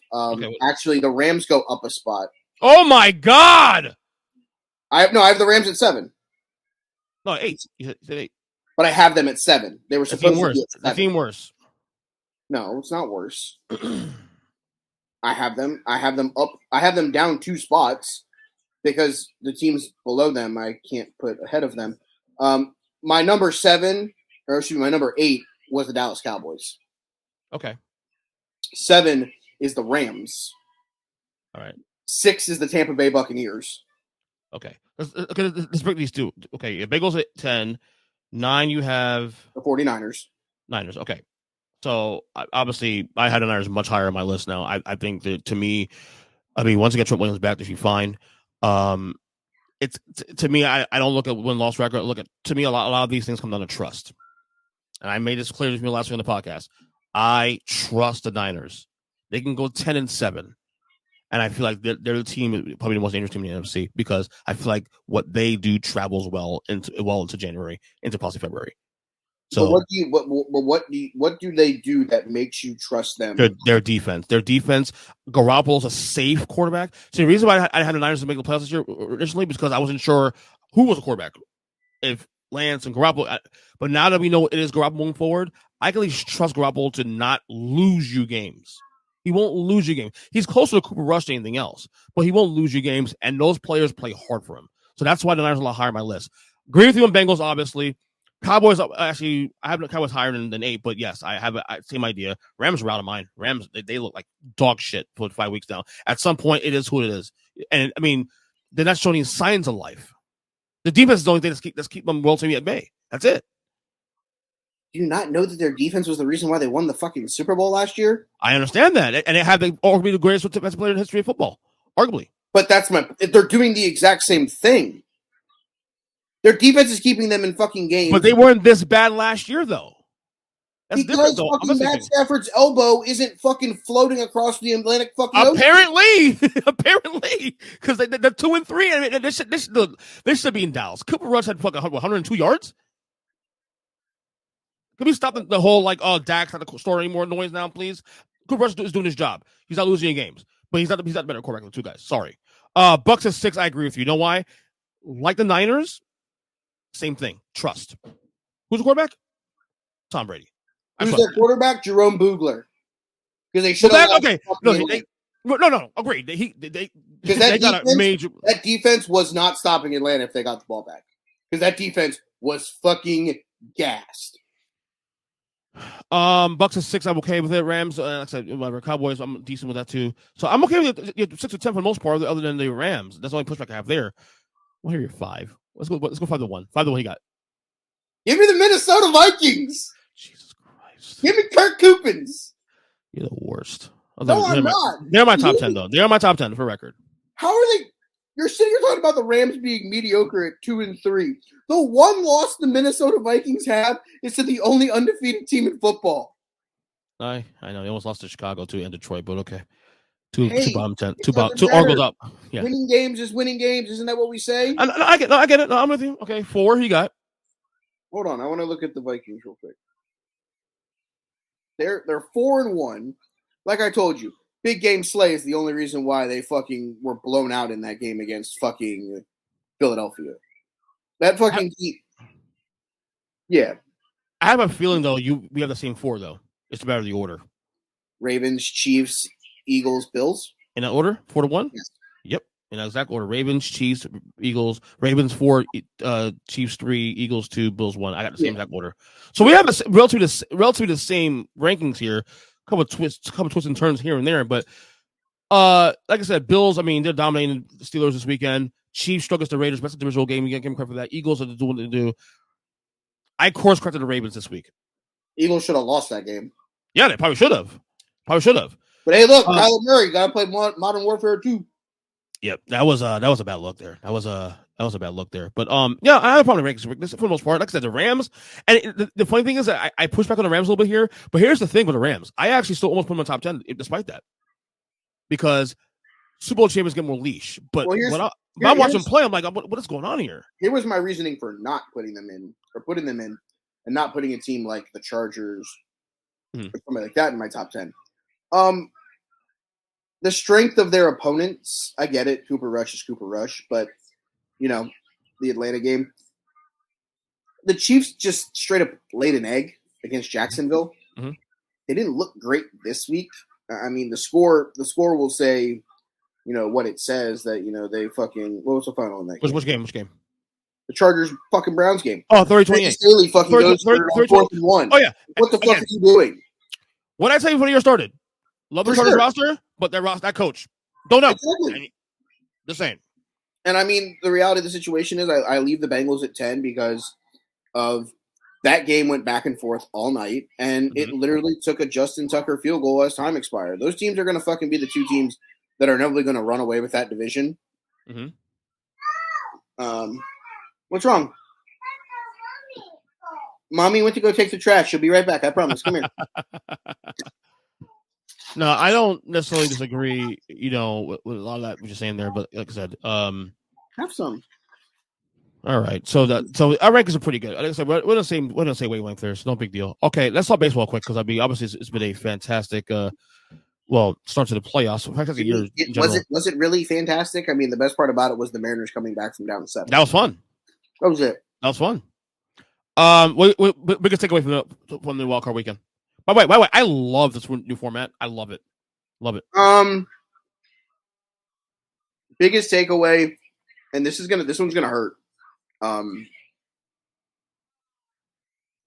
Actually, the Rams go up a spot. Oh my God! I have the Rams at 7. No, 8. You said 8. But I have them at 7. They were supposed to be at 7. The team worse. No, it's not worse. I have them up. I have them down 2 spots because the teams below them I can't put ahead of them. My number 8 was the Dallas Cowboys. Okay. 7 is the Rams. All right. 6 is the Tampa Bay Buccaneers. Okay. Let's break these two. Okay, Bengals at 10. 9, you have the 49ers. Niners. Okay. So obviously, I had the Niners much higher on my list now. I think that to me, once you get Trent Williams back, they should be fine. It's to me, I don't look at win-loss record. To me, a lot of these things come down to trust. And I made this clear to me last week on the podcast. I trust the Niners. They can go 10-7. And I feel like they're the team, probably the most dangerous team in the NFC, because I feel like what they do travels well into January, into possibly February. So what do they do that makes you trust them? Their defense. Garoppolo's a safe quarterback. So the reason why I had the Niners to make the playoffs this year initially because I wasn't sure who was a quarterback. If Lance and Garoppolo, but now that we know it is Garoppolo moving forward, I can at least trust Garoppolo to not lose you games. He won't lose you games. He's closer to Cooper Rush than anything else, but he won't lose you games, and those players play hard for him. So that's why the Niners are a lot higher on my list. Agree with you on Bengals, obviously. Cowboys, actually, I have the Cowboys higher than 8, but yes, I have same idea. Rams are out of mine. Rams, they look like dog shit for 5 weeks now. At some point, it is who it is. And, I mean, they're not showing any signs of life. The defense is the only thing that's keep them relatively at bay. That's it. Do you not know that their defense was the reason why they won the fucking Super Bowl last year? I understand that. And they have arguably the greatest defensive player in the history of football. Arguably. But they're doing the exact same thing. Their defense is keeping them in fucking games. But they weren't this bad last year, though. That's because different, though. fucking Matt Stafford's elbow isn't fucking floating across the Atlantic fucking ocean. Apparently. Because they're 2-3. I mean, they should be in Dallas. Cooper Rush had fucking 102 yards. Can we stop the whole, Dak's not the story anymore noise now, please? Cooper Rush is doing his job. He's not losing any games. But he's not the better quarterback than the two guys. Sorry. Bucks is 6. I agree with you. You know why? Like the Niners, same thing. Trust. Who's the quarterback? Tom Brady. Who's their quarterback? Jerome Boogler. Because they should have. Okay. No. Agreed. They got a major. That defense was not stopping Atlanta if they got the ball back. Because that defense was fucking gassed. Bucks is 6. I'm okay with it. Rams, like I said, whatever. Cowboys, I'm decent with that too. So I'm okay with it. 6 or 10 for the most part, other than the Rams. That's the only pushback I have there. Well, here you're 5. Let's go 5-1. 5-1 you got. Give me the Minnesota Vikings. Jesus Christ. Give me Kirk Coupins. You're the worst. No, I'm not. They're my top 10, though. They are my top 10 for record. How are they? You're sitting here talking about the Rams being mediocre at 2-3. The one loss the Minnesota Vikings have is to the only undefeated team in football. I know. They almost lost to Chicago, too, and Detroit, but okay. Two bottom 10. Two Argos up. Yeah. Winning games is winning games. Isn't that what we say? I get it. No, I'm with you. Okay, 4 you got. Hold on. I want to look at the Vikings real quick. They're 4-1. Like I told you, Big Game Slay is the only reason why they fucking were blown out in that game against fucking Philadelphia. That fucking yeah. I have a feeling though we have the same 4 though. It's about the order. Ravens, Chiefs, Eagles, Bills. In that order, 4-1. Yes. Yep. In that exact order: Ravens, Chiefs, Eagles. Ravens 4, Chiefs 3, Eagles 2, Bills 1. I got the same exact order. So we have relatively the same rankings here. Couple twists and turns here and there, but like I said, Bills. I mean, they're dominating the Steelers this weekend. Chiefs struggles the Raiders. Best divisional game. You can't give them credit for that. Eagles are doing what they do. I course corrected the Ravens this week. Eagles should have lost that game. Yeah, they probably should have. But hey, look, Kyler Murray got to play Modern Warfare 2. Yep, that was a bad look there. That was a bad look there. But yeah, I have a problem with rankings for the most part. Like I said, the Rams, and the funny thing is that I push back on the Rams a little bit here. But here's the thing with the Rams, I actually still almost put them in top 10 despite that, because Super Bowl champions get more leash. But when I'm watching them play, I'm like, what is going on here? Here was my reasoning for not putting them in, or putting them in, and not putting a team like the Chargers or somebody like that in my top 10. The strength of their opponents, I get it. Cooper Rush is Cooper Rush, but the Atlanta game, the Chiefs just straight up laid an egg against Jacksonville. Mm-hmm. They didn't look great this week. I mean, the score will say, what it says, that they fucking. What was the final in that game? Which game? The Chargers fucking Browns game. Oh, 30-28. Staley fucking goes for 4th-and-1. Oh yeah. What the fuck are you doing? What I tell you before the year started? Love the Chargers roster, but that coach don't know. Exactly. Just saying. And I mean, the reality of the situation is I leave the Bengals at 10 because of that game went back and forth all night, and it literally took a Justin Tucker field goal as time expired. Those teams are going to fucking be the two teams that are inevitably going to run away with that division. Mm-hmm. What's wrong? Mommy went to go take the trash. She'll be right back. I promise. Come here. No, I don't necessarily disagree, with a lot of that what you're saying there. But like I said, have some. All right. So our rankings are pretty good. Like I said, we're the same wavelength there. So no big deal. Okay, let's talk baseball quick because obviously it's been a fantastic start to the playoffs. Fantastic year in general. Was it really fantastic? I mean, the best part about it was the Mariners coming back from down 7. That was fun. That was it. That was fun. We can take away from the wild card weekend. By the way, I love this new format. I love it. Love it. Biggest takeaway, and this one's gonna hurt.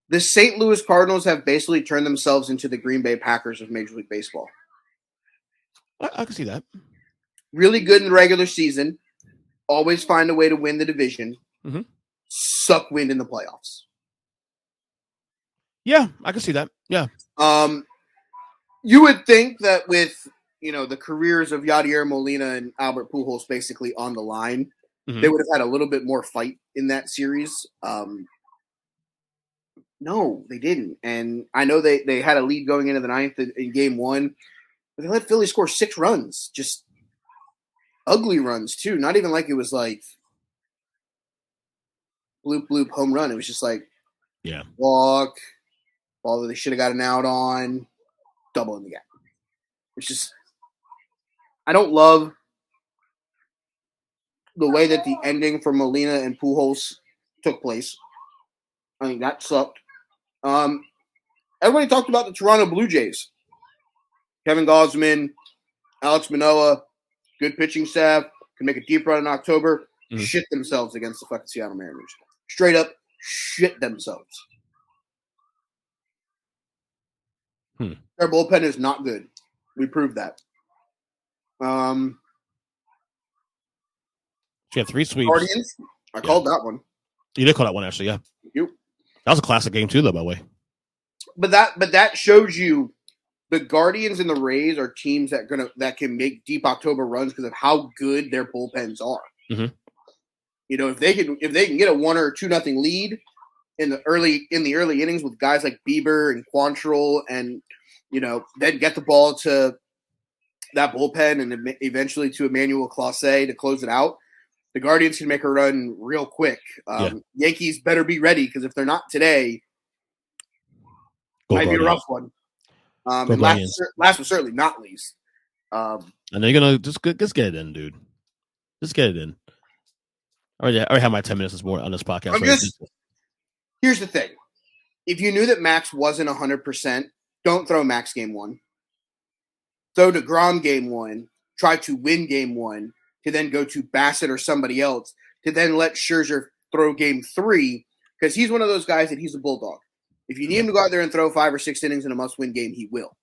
The St. Louis Cardinals have basically turned themselves into the Green Bay Packers of Major League Baseball. I can see that. Really good in the regular season. Always find a way to win the division. Mm-hmm. Suck wind in the playoffs. Yeah, I can see that. Yeah. You would think that with the careers of Yadier Molina and Albert Pujols basically on the line, they would have had a little bit more fight in that series. No, they didn't. And I know they had a lead going into the 9th in game 1, but they let Philly score 6 runs. Just ugly runs, too. Not even like it was like bloop, bloop, home run. It was just like walk, ball that they should have got an out on, double in the gap. It's just – I don't love the way that the ending for Molina and Pujols took place. I think that sucked. Everybody talked about the Toronto Blue Jays. Kevin Gausman, Alex Manoah, good pitching staff, can make a deep run in October, shit themselves against the fucking Seattle Mariners. Straight up shit themselves. Their bullpen is not good. We proved that. She had 3 sweeps. Guardians, I called that one. You did call that one, actually, yeah. Yep. That was a classic game, too, though, by the way. But that shows you the Guardians and the Rays are teams that can make deep October runs because of how good their bullpens are. Mm-hmm. If they can get a 1 or 2-0 lead in the early innings with guys like Bieber and Quantrill, and then get the ball to that bullpen and eventually to Emmanuel Clase to close it out, the Guardians can make a run real quick. Yankees better be ready because if they're not today, might be a rough one. And last but certainly not least. And they're gonna just get it in, dude. Just get it in. I already have my 10 minutes this morning on this podcast. Here's the thing: if you knew that Max wasn't 100%, don't throw Max game 1. Throw DeGrom game 1. Try to win game 1 to then go to Bassett or somebody else to then let Scherzer throw game 3 because he's one of those guys that he's a bulldog. If you need him to go out there and throw 5 or 6 innings in a must-win game, he will.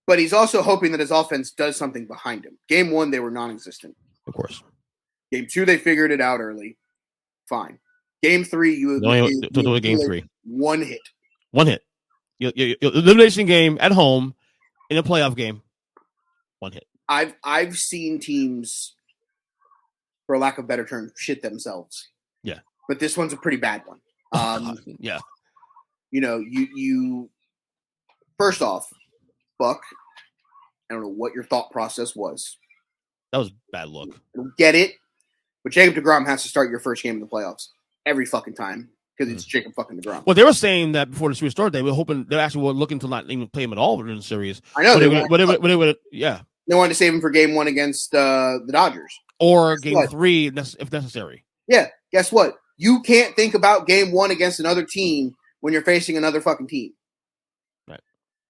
But he's also hoping that his offense does something behind him. Game 1, they were non-existent. Of course. Game 2, they figured it out early. Fine. Game 3, game 3. 1 hit. 1 hit. Your elimination game at home in a playoff game. 1 hit. I've seen teams, for lack of a better term, shit themselves. Yeah. But this one's a pretty bad one. Yeah. You first off, Buck, I don't know what your thought process was. That was bad luck. I don't get it, but Jacob deGrom has to start your first game in the playoffs every fucking time because it's Jacob fucking deGrom. Well, they were saying that before the series started, they were looking to not even play him at all in the series. I know. Yeah. They wanted to save him for game 1 against the Dodgers. Or game 3 if necessary. Yeah. Guess what? You can't think about game 1 against another team when you're facing another fucking team. Right.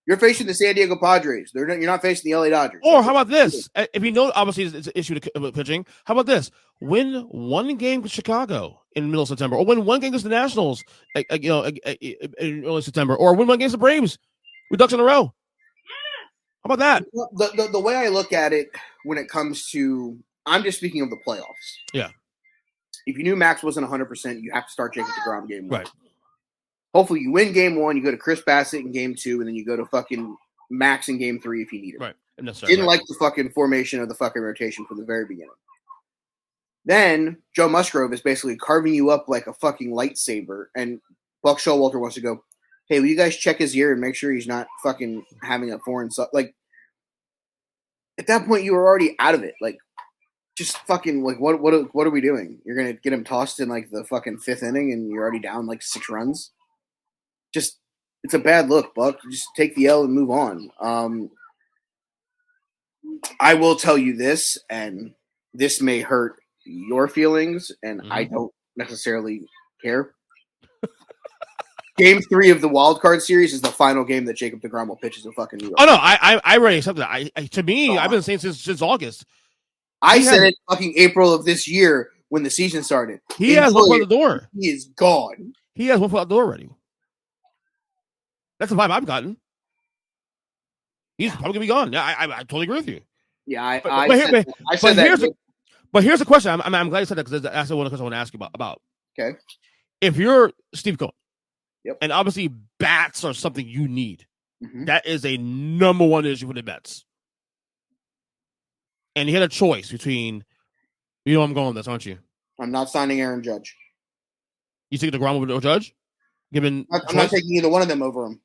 You're facing the San Diego Padres. You're not facing the LA Dodgers. Or how about this? If you know, obviously, it's an issue with pitching. How about this? Win 1 game with Chicago in the middle of September, or win 1 game against the Nationals, in early September, or win 1 against the Braves with ducks in a row. How about that? The way I look at it when it comes to, I'm just speaking of the playoffs. Yeah. If you knew Max wasn't 100%, you have to start Jacob deGrom game 1. Right. Hopefully you win game 1, you go to Chris Bassett in game 2, and then you go to fucking Max in game 3 if you need it. Right. Didn't like the fucking formation of the fucking rotation from the very beginning. Then Joe Musgrove is basically carving you up like a fucking lightsaber, and Buck Showalter wants to go, hey, will you guys check his ear and make sure he's not fucking having a foreign like, at that point you were already out of it. Like, just fucking like what are we doing? You're gonna get him tossed in like the fucking 5th inning and you're already down like 6 runs. Just it's a bad look, Buck. Just take the L and move on. I will tell you this, and this may hurt your feelings, and I don't necessarily care. Game 3 of the wild card series is the final game that Jacob deGrom will pitch as a fucking New York. Oh no, I already accepted that. To me, I've been saying since August. I said it fucking April of this year when the season started. He has one foot out the door. He is gone. He has one foot out the door already. That's the vibe I've gotten. He's probably gonna be gone. Yeah, I totally agree with you. Yeah, I said that. But here's the question. I'm glad you said that because that's one question I want to ask you about. Okay. If you're Steve Cohen, yep, and obviously bats are something you need. That is a number one issue for the Mets. And he had a choice between, I'm going with this, aren't you? I'm not signing Aaron Judge. You take DeGrom over Judge? I'm not taking either one of them over him.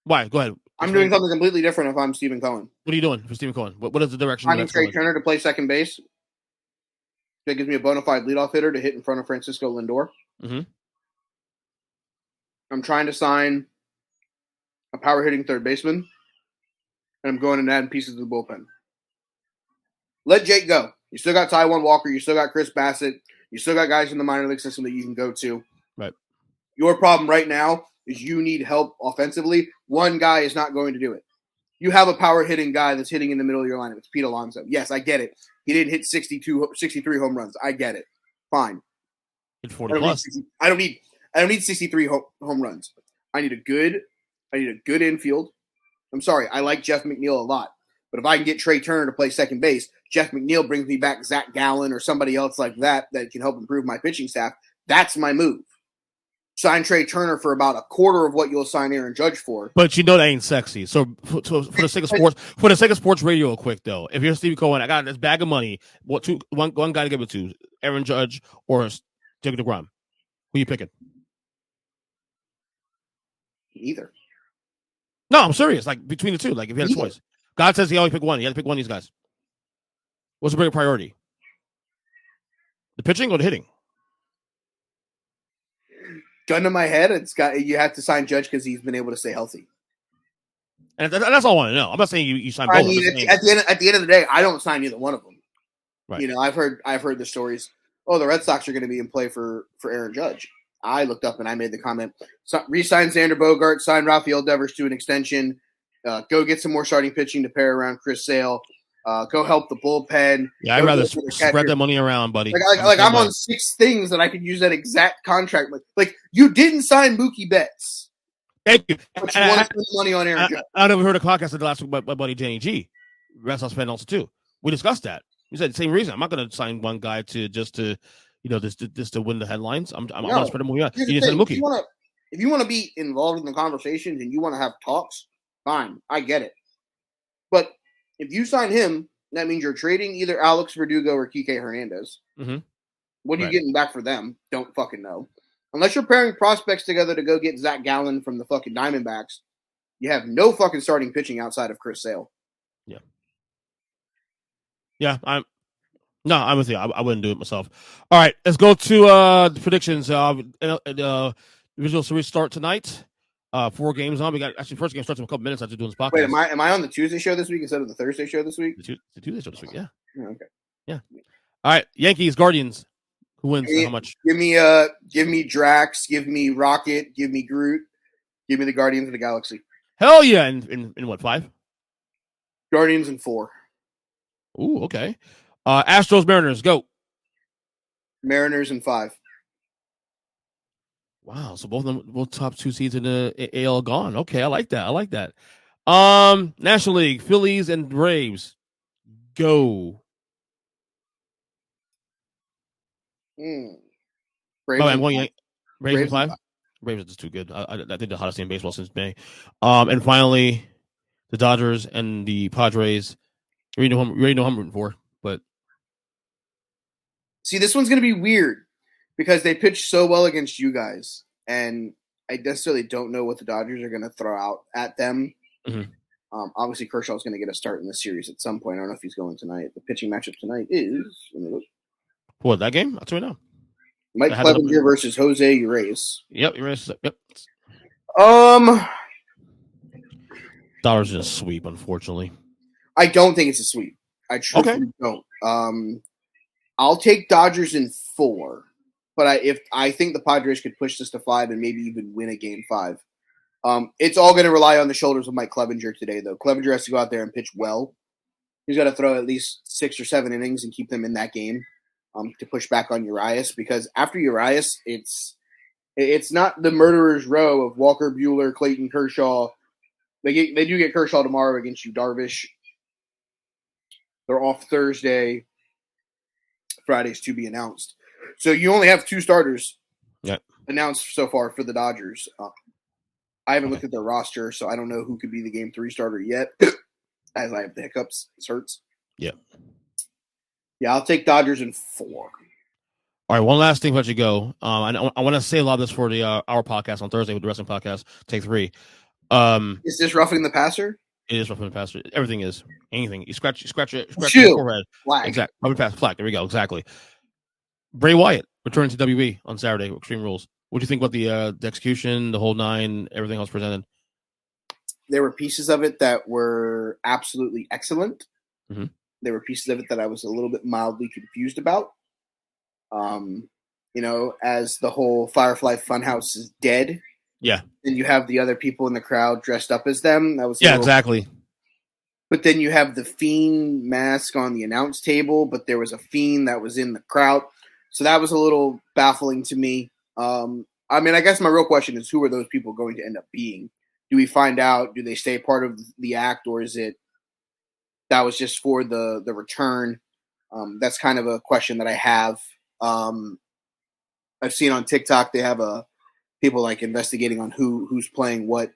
Why? Go ahead. I'm doing something completely different if I'm Stephen Cohen. What are you doing for Stephen Cohen? What is the direction? Finding Trey Turner to play second base. That gives me a bona fide leadoff hitter to hit in front of Francisco Lindor. I'm trying to sign a power hitting third baseman, and I'm going and adding pieces to the bullpen. Let Jake go. You still got Taijuan Walker. You still got Chris Bassett. You still got guys in the minor league system that you can go to. Right. Your problem right now is you need help offensively. One guy is not going to do it. You have a power hitting guy that's hitting in the middle of your lineup. It's Pete Alonso. Yes, I get it. He didn't hit 63 home runs. I get it. Fine. Hit 40 plus. I don't need 63 home runs. I need a good infield. I'm sorry. I like Jeff McNeil a lot. But if I can get Trey Turner to play second base, Jeff McNeil brings me back Zach Gallen or somebody else like that can help improve my pitching staff. That's my move. Sign Trey Turner for about a quarter of what you'll sign Aaron Judge for. But that ain't sexy. So for the sake of sports radio, real quick though, if you're Steve Cohen, I got this bag of money. One guy to give it to, Aaron Judge or Jacob deGrom. Who you picking? Either. No, I'm serious. Like between the two, like if you had a choice, God says he only pick one. You had to pick one of these guys. What's the bigger priority? The pitching or the hitting? Gun to my head, you have to sign Judge because he's been able to stay healthy. And that's all I want to know. I'm not saying you sign both. I mean, at the end of the day, I don't sign either one of them. Right. I've heard the stories. Oh, the Red Sox are going to be in play for Aaron Judge. I looked up and I made the comment: re-sign Xander Bogaerts, sign Rafael Devers to an extension, go get some more starting pitching to pair around Chris Sale. Go help the bullpen. Yeah, I'd rather spread that money around, buddy. I'm on 6 things that I could use that exact contract with. Like, you didn't sign Mookie Betts. Thank you. But you want to spend money on Aaron Judge. I never heard a podcast of the last week by my buddy Jenny G. Red Sox fan also too. We discussed that. We said the same reason. I'm not going to sign one guy just to win the headlines. I'm going to spread them out. You didn't sign Mookie. If you want to be involved in the conversations and you want to have talks, fine. I get it. But if you sign him, that means you're trading either Alex Verdugo or Kike Hernandez. What are you getting back for them? Don't fucking know. Unless you're pairing prospects together to go get Zach Gallen from the fucking Diamondbacks, you have no fucking starting pitching outside of Chris Sale. Yeah, I'm with you. I wouldn't do it myself. All right, let's go to the predictions. Divisional Series start tonight. 4 games on. We got first game starts in a couple minutes after doing this podcast. Wait, am I on the Tuesday show this week instead of the Thursday show this week? The Tuesday show this week, yeah. Oh, okay. Yeah. All right, Yankees, Guardians. Who wins? How much? Give me Drax. Give me Rocket. Give me Groot. Give me the Guardians of the Galaxy. Hell yeah! In what, 5? Guardians in 4. Ooh, okay. Astros, Mariners, go. Mariners in 5. Wow, so both top 2 seeds in the AL gone. Okay, I like that. National League, Phillies and Braves, go. Braves. I'm going Braves in 5. Braves are just too good. I think the hottest team in baseball since May. And finally, the Dodgers and the Padres. You already know who I'm rooting for, but see, this one's gonna be weird because they pitched so well against you guys, and I necessarily don't know what the Dodgers are gonna throw out at them. Obviously, Kershaw's going to get a start in this series at some point. I don't know if he's going tonight. The pitching matchup tonight is What, that game? I'll tell you now. Mike Clevenger versus Jose Urias. Yep, Urias. Yep. Dodgers is a sweep, unfortunately. I don't think it's a sweep. I truthfully don't. I'll take Dodgers in 4, but I think the Padres could push this to 5 and maybe even win a game 5. It's all going to rely on the shoulders of Mike Clevenger today, though. Clevenger has to go out there and pitch well. He's got to throw at least 6 or 7 innings and keep them in that game to push back on Urias, because after Urias, it's not the murderer's row of Walker Buehler, Clayton Kershaw. They do get Kershaw tomorrow against Yu Darvish. They're off Thursday. Friday's to be announced. So you only have 2 starters announced so far for the Dodgers. I haven't looked at their roster, so I don't know who could be the game 3 starter yet. As I have the hiccups. This hurts. Yeah. Yeah, I'll take Dodgers in 4. All right, one last thing before you go. I want to say a lot of this for the our podcast on Thursday with the wrestling podcast, Take 3. Is this roughing the passer? It is roughing the passer. Everything is. Anything. You scratch your forehead. Flag. Exactly. Roughing the passer. Flag. There we go. Exactly. Bray Wyatt returning to WWE on Saturday. Extreme Rules. What do you think about the execution, the whole 9, everything else presented? There were pieces of it that were absolutely excellent. Mm-hmm. There were pieces of it that I was a little bit mildly confused about. As the whole Firefly Funhouse is dead. Yeah. And you have the other people in the crowd dressed up as them. That was exactly. But then you have the Fiend mask on the announce table, but there was a Fiend that was in the crowd. So that was a little baffling to me. I guess my real question is, who are those people going to end up being? Do we find out? Do they stay part of the act, or is it that was just for the return? That's kind of a question that I have. I've seen on TikTok they have people like investigating on who's playing what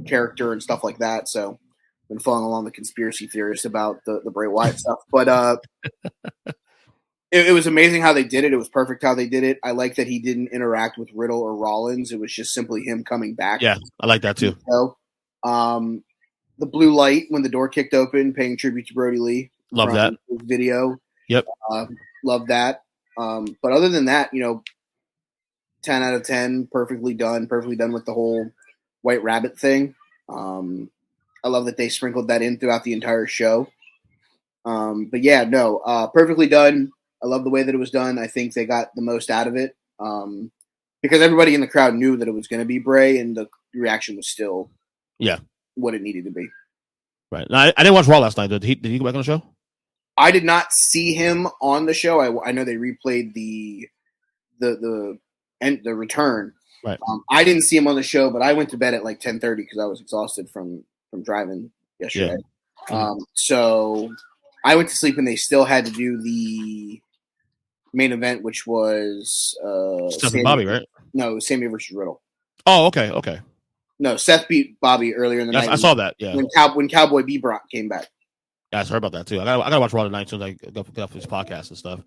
character and stuff like that. So I've been following along the conspiracy theorists about the Bray Wyatt stuff. But it was amazing how they did it. It was perfect how they did it. I like that he didn't interact with Riddle or Rollins. It was just simply him coming back. Yeah, I like that too. So, the blue light when the door kicked open, paying tribute to Brody Lee. Love that video. Yep. Love that. But other than that, 10 out of 10, perfectly done with the whole White Rabbit thing. I love that they sprinkled that in throughout the entire show. But yeah, no, perfectly done. I love the way that it was done. I think they got the most out of it because everybody in the crowd knew that it was going to be Bray, and the reaction was still what it needed to be. Right. Now, I didn't watch Raw last night. Did he go back on the show? I did not see him on the show. I know they replayed the return. Right. I didn't see him on the show, but I went to bed at like 10:30 because I was exhausted from driving yesterday. Yeah. So I went to sleep, and they still had to do the main event, which was Seth and Bobby, right? No, Sammy versus Riddle. Oh, okay. No, Seth beat Bobby earlier in the night. I saw that. Yeah, when Cowboy Bebop came back. Yeah, I heard about that too. I gotta watch Raw tonight as soon as I get off this podcast and stuff.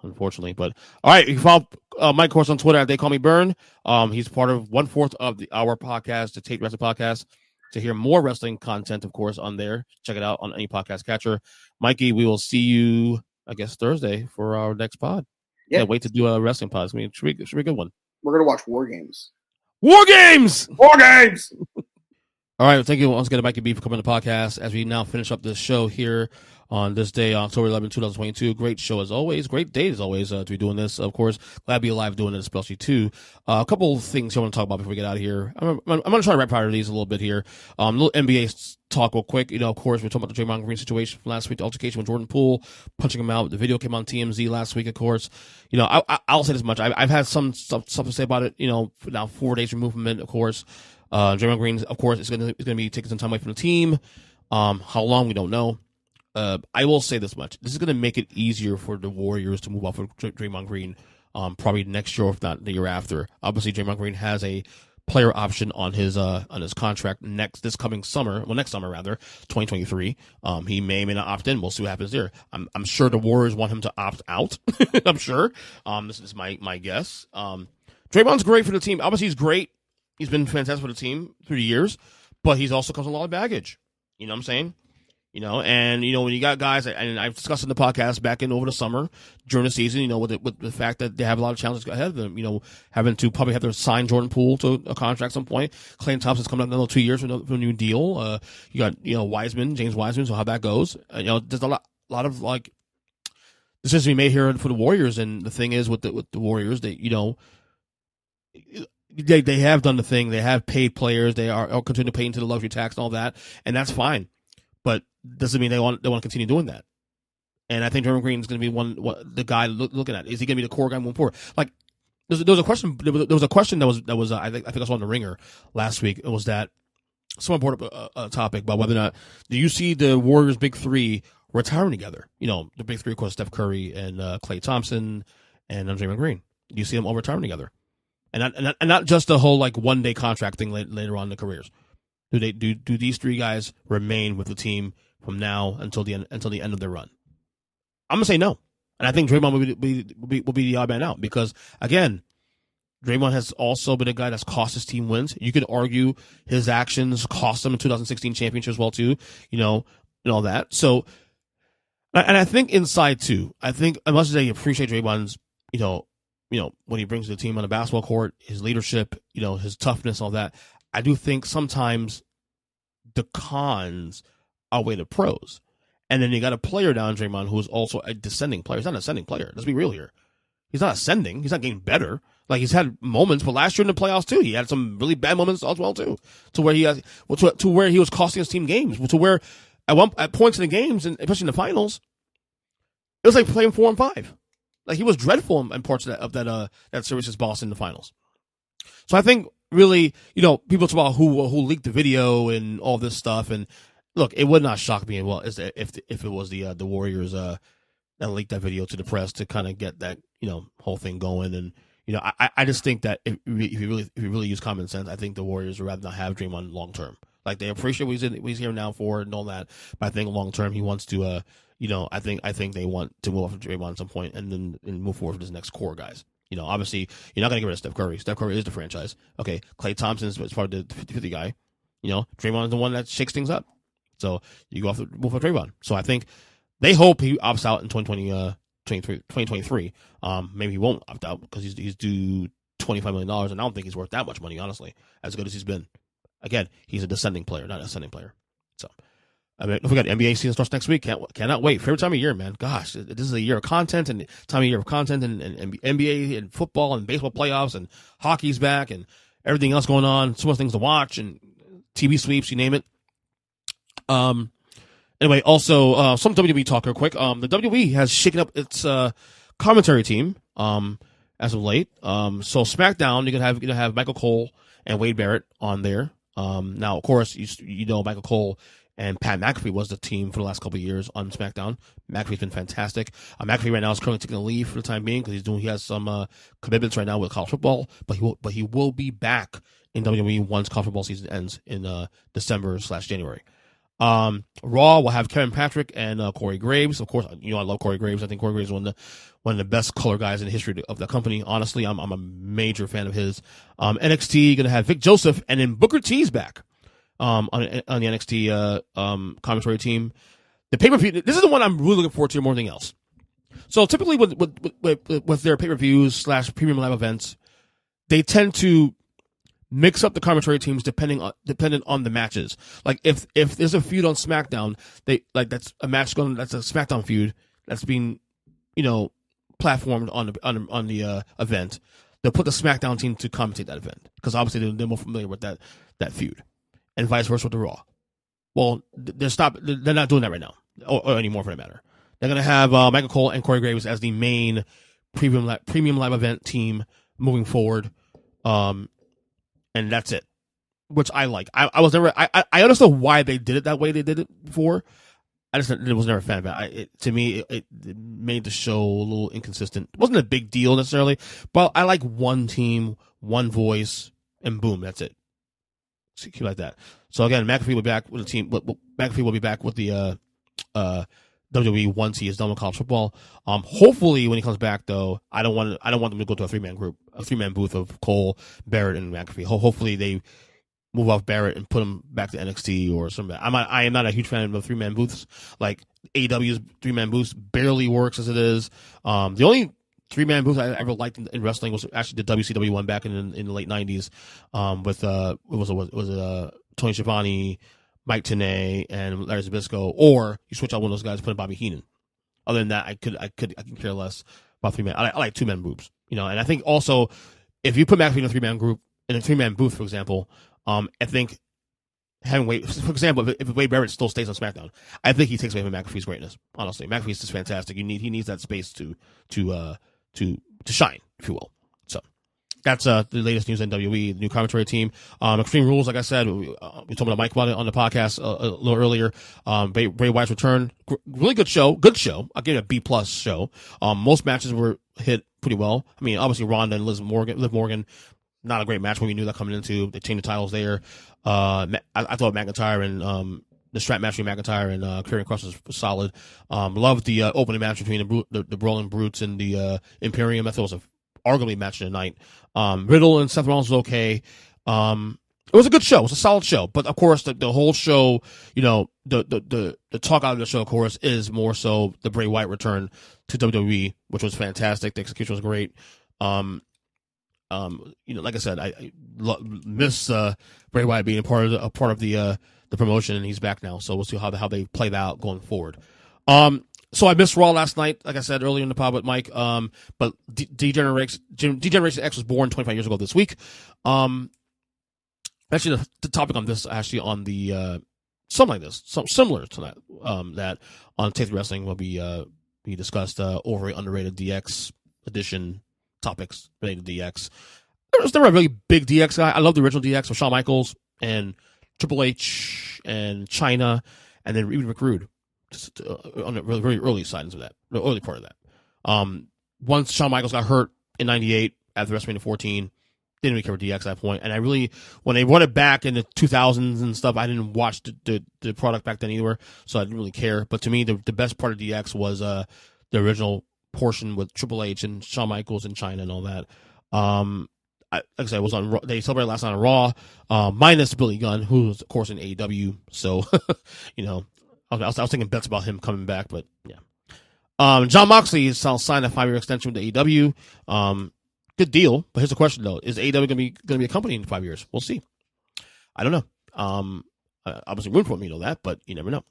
Unfortunately, but all right. You can follow Mike, of course, on Twitter at They Call Me Burn. He's part of 1/4 of our podcast, the Tate Wrestling Podcast. To hear more wrestling content, of course, on there, check it out on any podcast catcher. Mikey, we will see you, I guess, Thursday for our next pod. Yeah, wait to do a wrestling pod. It should be a good one. We're gonna watch War Games. War Games. All right, thank you once again to Mikey B for coming to the podcast as we now finish up this show here on this day, October 11, 2022. Great show as always. Great day as always to be doing this. Of course, glad to be alive doing it, especially too. A couple of things I want to talk about before we get out of here. I'm going to try to wrap out these a little bit here. A little NBA talk real quick. Of course, we're talking about the Draymond Green situation from last week, the altercation with Jordan Poole, punching him out. The video came on TMZ last week, of course. I'll say this much. I've had some stuff to say about it, now 4 days removed from it, of course. Draymond Green, of course, is going to be taking some time away from the team. How long, we don't know. I will say this much. This is going to make it easier for the Warriors to move off of Draymond Green probably next year, if not the year after. Obviously, Draymond Green has a player option on his contract next summer, 2023. He may or may not opt in. We'll see what happens there. I'm sure the Warriors want him to opt out. I'm sure. This is my guess. Draymond's great for the team. Obviously, he's great. He's been fantastic for the team through the years, but he's also comes with a lot of baggage. You know what I'm saying? And when you got guys, and I've discussed in the podcast back in over the summer during the season, with the fact that they have a lot of challenges ahead of them, having to probably have to sign Jordan Poole to a contract at some point. Clay Thompson's coming up another 2 years for a new deal. You got James Wiseman, so how that goes. There's a lot of like decisions to be made here for the Warriors, and the thing is with the Warriors, they they have done the thing. They have paid players. They are continuing to pay into the luxury tax and all that, and that's fine. But doesn't mean they want to continue doing that. And I think Draymond Green is going to be the guy looking at. Is he going to be the core guy moving forward? Like there was a question. There was a question that was I think I saw on the Ringer last week. It was that someone brought up a topic about whether or not do you see the Warriors' big three retiring together? The big three, of course, Steph Curry and Klay Thompson and Draymond Green. Do you see them all retiring together? And not just the whole like 1 day contract thing later on in their careers. Do these three guys remain with the team from now until the end of their run? I'm gonna say no, and I think Draymond will be the odd man out because again, Draymond has also been a guy that's cost his team wins. You could argue his actions cost them the 2016 championship as well too, and all that. So, and I think inside too, I think as much as they appreciate Draymond's, when he brings the team on the basketball court, his leadership, his toughness, all that. I do think sometimes the cons outweigh the pros. And then you got a player down, Draymond, who is also a descending player. He's not an ascending player. Let's be real here. He's not ascending. He's not getting better. Like, he's had moments, but last year in the playoffs, too, he had some really bad moments as well, too. To where he was costing his team games. To where at points in the games, and especially in the finals, it was like playing 4 and 5. Like, he was dreadful in parts of that series against Boston in the finals. So I think really, people talk about who leaked the video and all this stuff. And look, it would not shock me if it was the Warriors that leaked that video to the press to kind of get that whole thing going. And I just think that if you really use common sense, I think the Warriors would rather not have Draymond long term. Like, they appreciate what he's here now for and all that, but I think long term he wants to. I think they want to move off of Draymond at some point and then move forward with his next core guys. Obviously, you're not going to get rid of Steph Curry. Steph Curry is the franchise. Okay, Klay Thompson is part of the 50-50 guy. Draymond is the one that shakes things up. So you go off the move for Draymond. So I think they hope he opts out in 2023. Maybe he won't opt out because he's due $25 million, and I don't think he's worth that much money, honestly, as good as he's been. Again, he's a descending player, not an ascending player. So, I mean, don't forget, NBA season starts next week. Cannot wait. Favorite time of year, man. Gosh, this is a year of content and NBA and football and baseball playoffs and hockey's back and everything else going on. So much things to watch and TV sweeps, you name it. Anyway, also, some WWE talk real quick. The WWE has shaken up its commentary team as of late. So SmackDown, you're gonna have Michael Cole and Wade Barrett on there. Now, of course, Michael Cole and Pat McAfee was the team for the last couple of years on SmackDown. McAfee's been fantastic. McAfee right now is currently taking a leave for the time being because he has some commitments right now with college football. But he will be back in WWE once college football season ends in December/January. Raw will have Kevin Patrick and Corey Graves. Of course, I love Corey Graves. I think Corey Graves is one of the best color guys in the history of the company. Honestly, I'm a major fan of his. NXT going to have Vic Joseph, and then Booker T's back on the NXT commentary team. The pay-per-view. This is the one I'm really looking forward to more than anything else. So typically with their pay-per-views / premium live events, they tend to mix up the commentary teams dependent on the matches. Like if there's a feud on SmackDown, that's a SmackDown feud that's being platformed on the event. They'll put the SmackDown team to commentate that event because obviously they're more familiar with that feud, and vice versa with the Raw. Well, they're not doing that right now or anymore for that matter. They're gonna have Michael Cole and Corey Graves as the main premium live event team moving forward. And that's it, which I like. I was never. I understand why they did it that way. They did it before. I just was never a fan of it. To me, it made the show a little inconsistent. It wasn't a big deal necessarily, but I like one team, one voice, and boom, that's it. So keep like that. So again, McAfee will be back with the team. McAfee will be back with the WWE once he is done with college football. Hopefully, when he comes back, though, I don't want them to go to a 3-man group, a 3-man booth of Cole, Barrett, and McAfee. Hopefully, they move off Barrett and put him back to NXT or something. I am not a huge fan of 3-man booths. Like AEW's 3-man booths barely works as it is. The only 3-man booth I ever liked in wrestling was actually the WCW one back in the late '90s, with Tony Schiavone, Mike Tenay, and Larry Zbyszko. Or you switch out one of those guys, put in Bobby Heenan. Other than that, I can care less about 3-man. I like 2-man groups, and I think also if you put McAfee in a 3-man group in a 3-man booth, for example, I think having Wade, for example, if Wade Barrett still stays on SmackDown, I think he takes away from McAfee's greatness. Honestly, McAfee's just fantastic. He needs that space to shine, if you will. So that's the latest news in WWE, the new commentary team. Extreme Rules, like I said, we talked about Mike about it on the podcast a little earlier. Bray Wyatt's return, really good show. I'll give it a B+ show. Most matches were hit pretty well. I mean, obviously Ronda and Liv Morgan, not a great match when we knew that coming into. They changed the titles there. I thought McIntyre and the strap match between McIntyre and Karrion Kross was solid. Loved the opening match between the Brawling Brutes and the Imperium. I thought it was arguably match of the night. Riddle and Seth Rollins was okay. It was a good show. It was a solid show. But of course, the whole show, the talk out of the show, of course, is more so the Bray Wyatt return to WWE, which was fantastic. The execution was great. Like I said, I miss Bray Wyatt being a part of the promotion, and he's back now. So we'll see how they play that out going forward. So I missed Raw last night, like I said earlier in the pod with Mike. But Degeneration X was born 25 years ago this week. Actually, the topic on this actually on the something like this, something similar to that, that on Take Wrestling will be discussed. Overrated, underrated DX edition topics related to DX. I was never a really big DX guy. I love the original DX with Shawn Michaels and Triple H and Chyna, and then even Rick Rude, just on the very early signs of that, the early part of that. Once Shawn Michaels got hurt in '98 after WrestleMania 14, didn't really care for DX at that point. And I really, when they brought it back in the 2000s and stuff, I didn't watch the product back then either, so I didn't really care. But to me, the best part of DX was the original portion with Triple H and Shawn Michaels and Chyna and all that. Like I said, it was on. They celebrated last night on Raw, minus Billy Gunn, who was of course in AEW. So, I was thinking bets about him coming back, but yeah. Jon Moxley signed a 5-year extension with AEW. Good deal, but here's the question though: is AEW going to be a company in 5 years? We'll see. I don't know. Obviously, room for me, that, but you never know.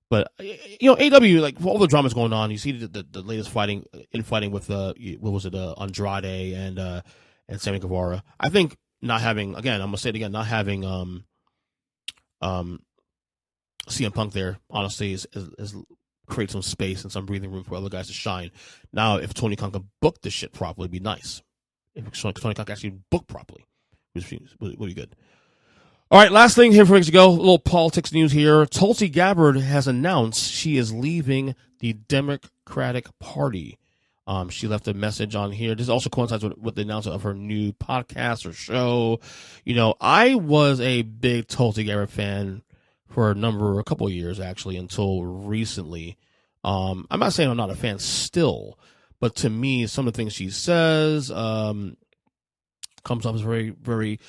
But AEW, like all the drama's going on, you see the latest fighting with what was it, Andrade and Sammy Guevara. I think not having, again, I'm gonna say it again, not having CM Punk there, honestly, is create some space and some breathing room for other guys to shine. Now, if Tony Khan can book this shit properly, it'd be nice. If Tony Khan can actually book properly, would be good. All right, last thing here before we go, a little politics news here. Tulsi Gabbard has announced she is leaving the Democratic Party. She left a message on here. This also coincides with the announcement of her new podcast or show. I was a big Tulsi Gabbard fan for a couple of years, actually, until recently. I'm not saying I'm not a fan still, but to me, some of the things she says comes off as very, very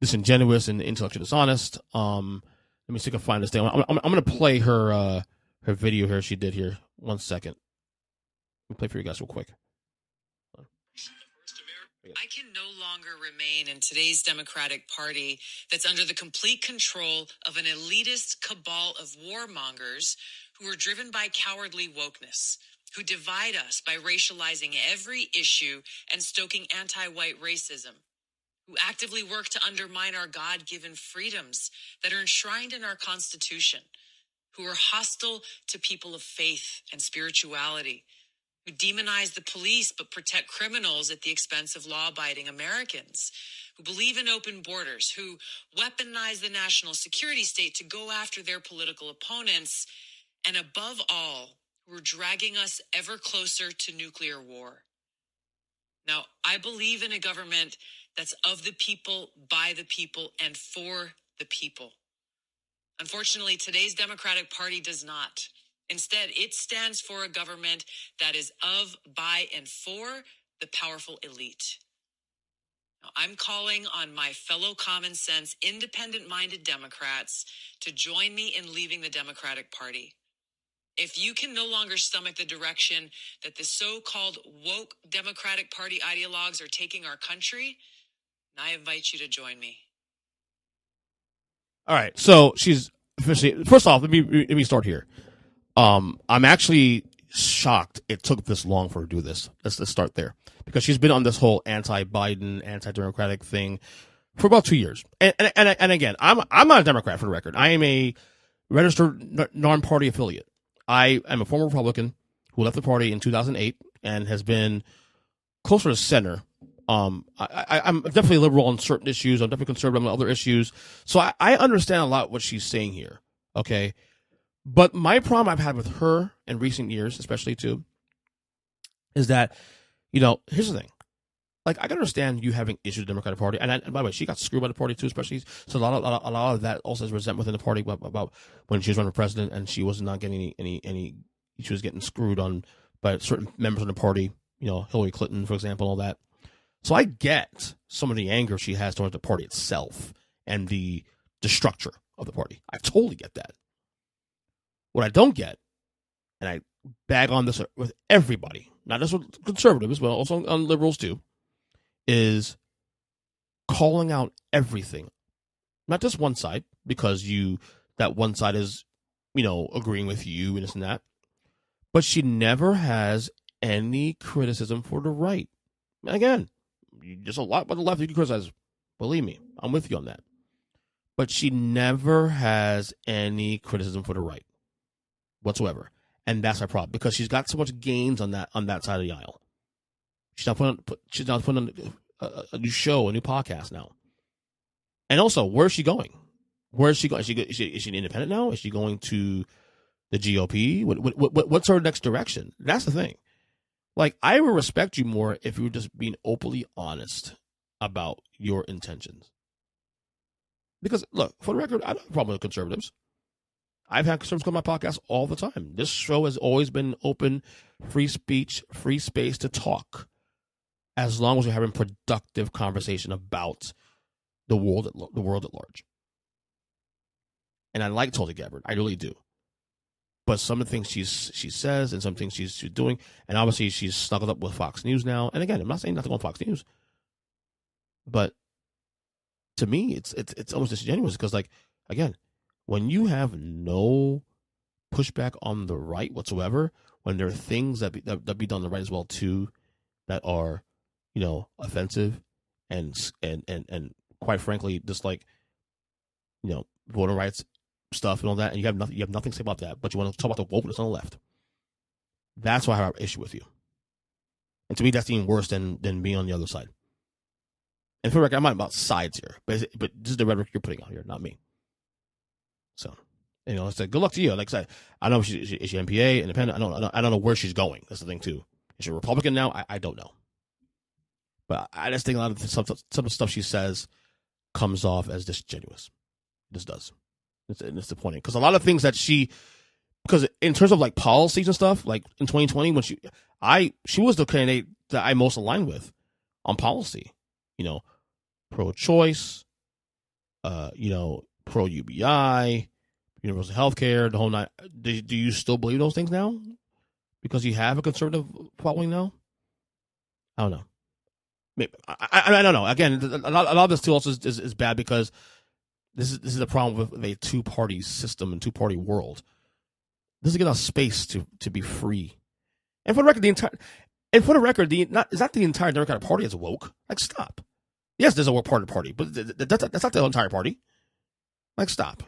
disingenuous and intellectually dishonest. Let me see if I can find this thing. I'm going to play her video here she did here. 1 second. Let me play for you guys real quick. I can no longer remain in today's Democratic Party that's under the complete control of an elitist cabal of warmongers who are driven by cowardly wokeness, who divide us by racializing every issue and stoking anti-white racism, who actively work to undermine our God-given freedoms that are enshrined in our Constitution, who are hostile to people of faith and spirituality, who demonize the police but protect criminals at the expense of law-abiding Americans, who believe in open borders, who weaponize the national security state to go after their political opponents, and above all, who are dragging us ever closer to nuclear war. Now, I believe in a government that's of the people, by the people, and for the people. Unfortunately, today's Democratic Party does not. Instead, it stands for a government that is of, by, and for the powerful elite. I'm calling on my fellow common sense, independent-minded Democrats to join me in leaving the Democratic Party. If you can no longer stomach the direction that the so-called woke Democratic Party ideologues are taking our country, I invite you to join me. All right, so she's officially. First off, let me start here. I'm actually shocked it took this long for her to do this. Let's start there, because she's been on this whole anti-Biden, anti-democratic thing for about 2 years. And again, I'm not a Democrat, for the record. I am a registered non-party affiliate. I am a former Republican who left the party in 2008 and has been closer to center. I'm definitely liberal on certain issues. I'm definitely conservative on other issues. So I understand a lot what she's saying here. Okay. But my problem I've had with her in recent years, especially too, is that, here's the thing. Like, I can understand you having issues with the Democratic Party. And by the way, she got screwed by the party too, especially. So a lot of that also is resentment within the party about when she was running for president and she was not getting any, she was getting screwed on by certain members of the party, Hillary Clinton, for example, all that. So I get some of the anger she has towards the party itself and the structure of the party. I totally get that. What I don't get, and I bag on this with everybody, not just with conservatives, but also on liberals too, is calling out everything. Not just one side, because that one side is, agreeing with you and this and that. But she never has any criticism for the right. Again, there's a lot about the left you can criticize. Believe me, I'm with you on that. But she never has any criticism for the right whatsoever. And that's her problem, because she's got so much gains on that side of the aisle. She's not putting on a new show, a new podcast now. And also, where is she going? Is she an independent now? Is she going to the GOP? What's her next direction? That's the thing. Like, I would respect you more if you were just being openly honest about your intentions. Because, look, for the record, I don't have a problem with conservatives. I've had conservatives come on my podcast all the time. This show has always been open, free speech, free space to talk, as long as we're having productive conversation about the world at large. And I like Tulsi Gabbard. I really do. But some of the things she says and some things she's doing, and obviously she's snuggled up with Fox News now. And again, I'm not saying nothing on Fox News, but to me, it's almost disingenuous, because, like, again, when you have no pushback on the right whatsoever, when there are things that be done on the right as well too, that are, offensive and quite frankly, just like, voting rights stuff and all that, and you have nothing to say about that, but you want to talk about the wokeness on the left. That's why I have an issue with you. And to me, that's even worse than being on the other side. And for the record, I'm not about sides here, but this is the rhetoric you're putting out here, not me. So, I said, good luck to you. Like I said, I don't know if is she NPA, independent. I don't know where she's going. That's the thing too. Is she a Republican now? I don't know. But I just think a lot of some of the stuff she says comes off as disingenuous. This does. It's disappointing, because a lot of things that because in terms of like policies and stuff, like in 2020 when she was the candidate that I most aligned with on policy, pro-choice, pro-UBI, universal health care, the whole night. Do you still believe those things now? Because you have a conservative following now? I don't know. Maybe, I don't know. Again, a lot of this too also is bad, because this is the problem with a two-party system and two-party world. This is giving us space to be free. And for the record, it's not the entire Democratic Party is woke. Like, stop. Yes, there's a woke part of the party, but that's not the entire party. Like, stop.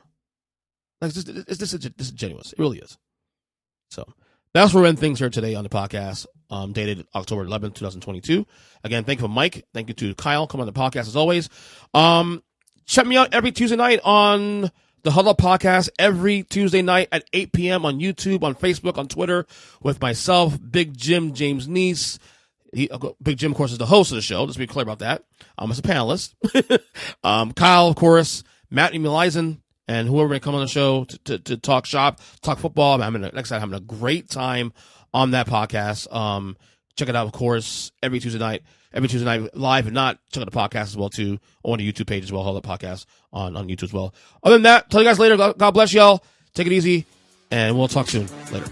Like, this is disingenuous. It really is. So that's where we're ending things here today on the podcast, dated October 11th, 2022. Again, thank you for Mike. Thank you to Kyle. Come on the podcast as always. Check me out every Tuesday night on the Huddle Up Podcast, every Tuesday night at 8 p.m. on YouTube, on Facebook, on Twitter, with myself, Big Jim, James Neese. Big Jim, of course, is the host of the show. Let's be clear about that. As a panelist. Kyle, of course, Matt Emilisen, and whoever may come on the show to talk shop, talk football. I'm having a great time on that podcast. Check it out, of course, every Tuesday night. every Tuesday night live, and not check out the podcast as well too on the YouTube page as well. All the podcasts on YouTube as well. Other than that, tell you guys later. God bless y'all. Take it easy, and we'll talk soon. Later.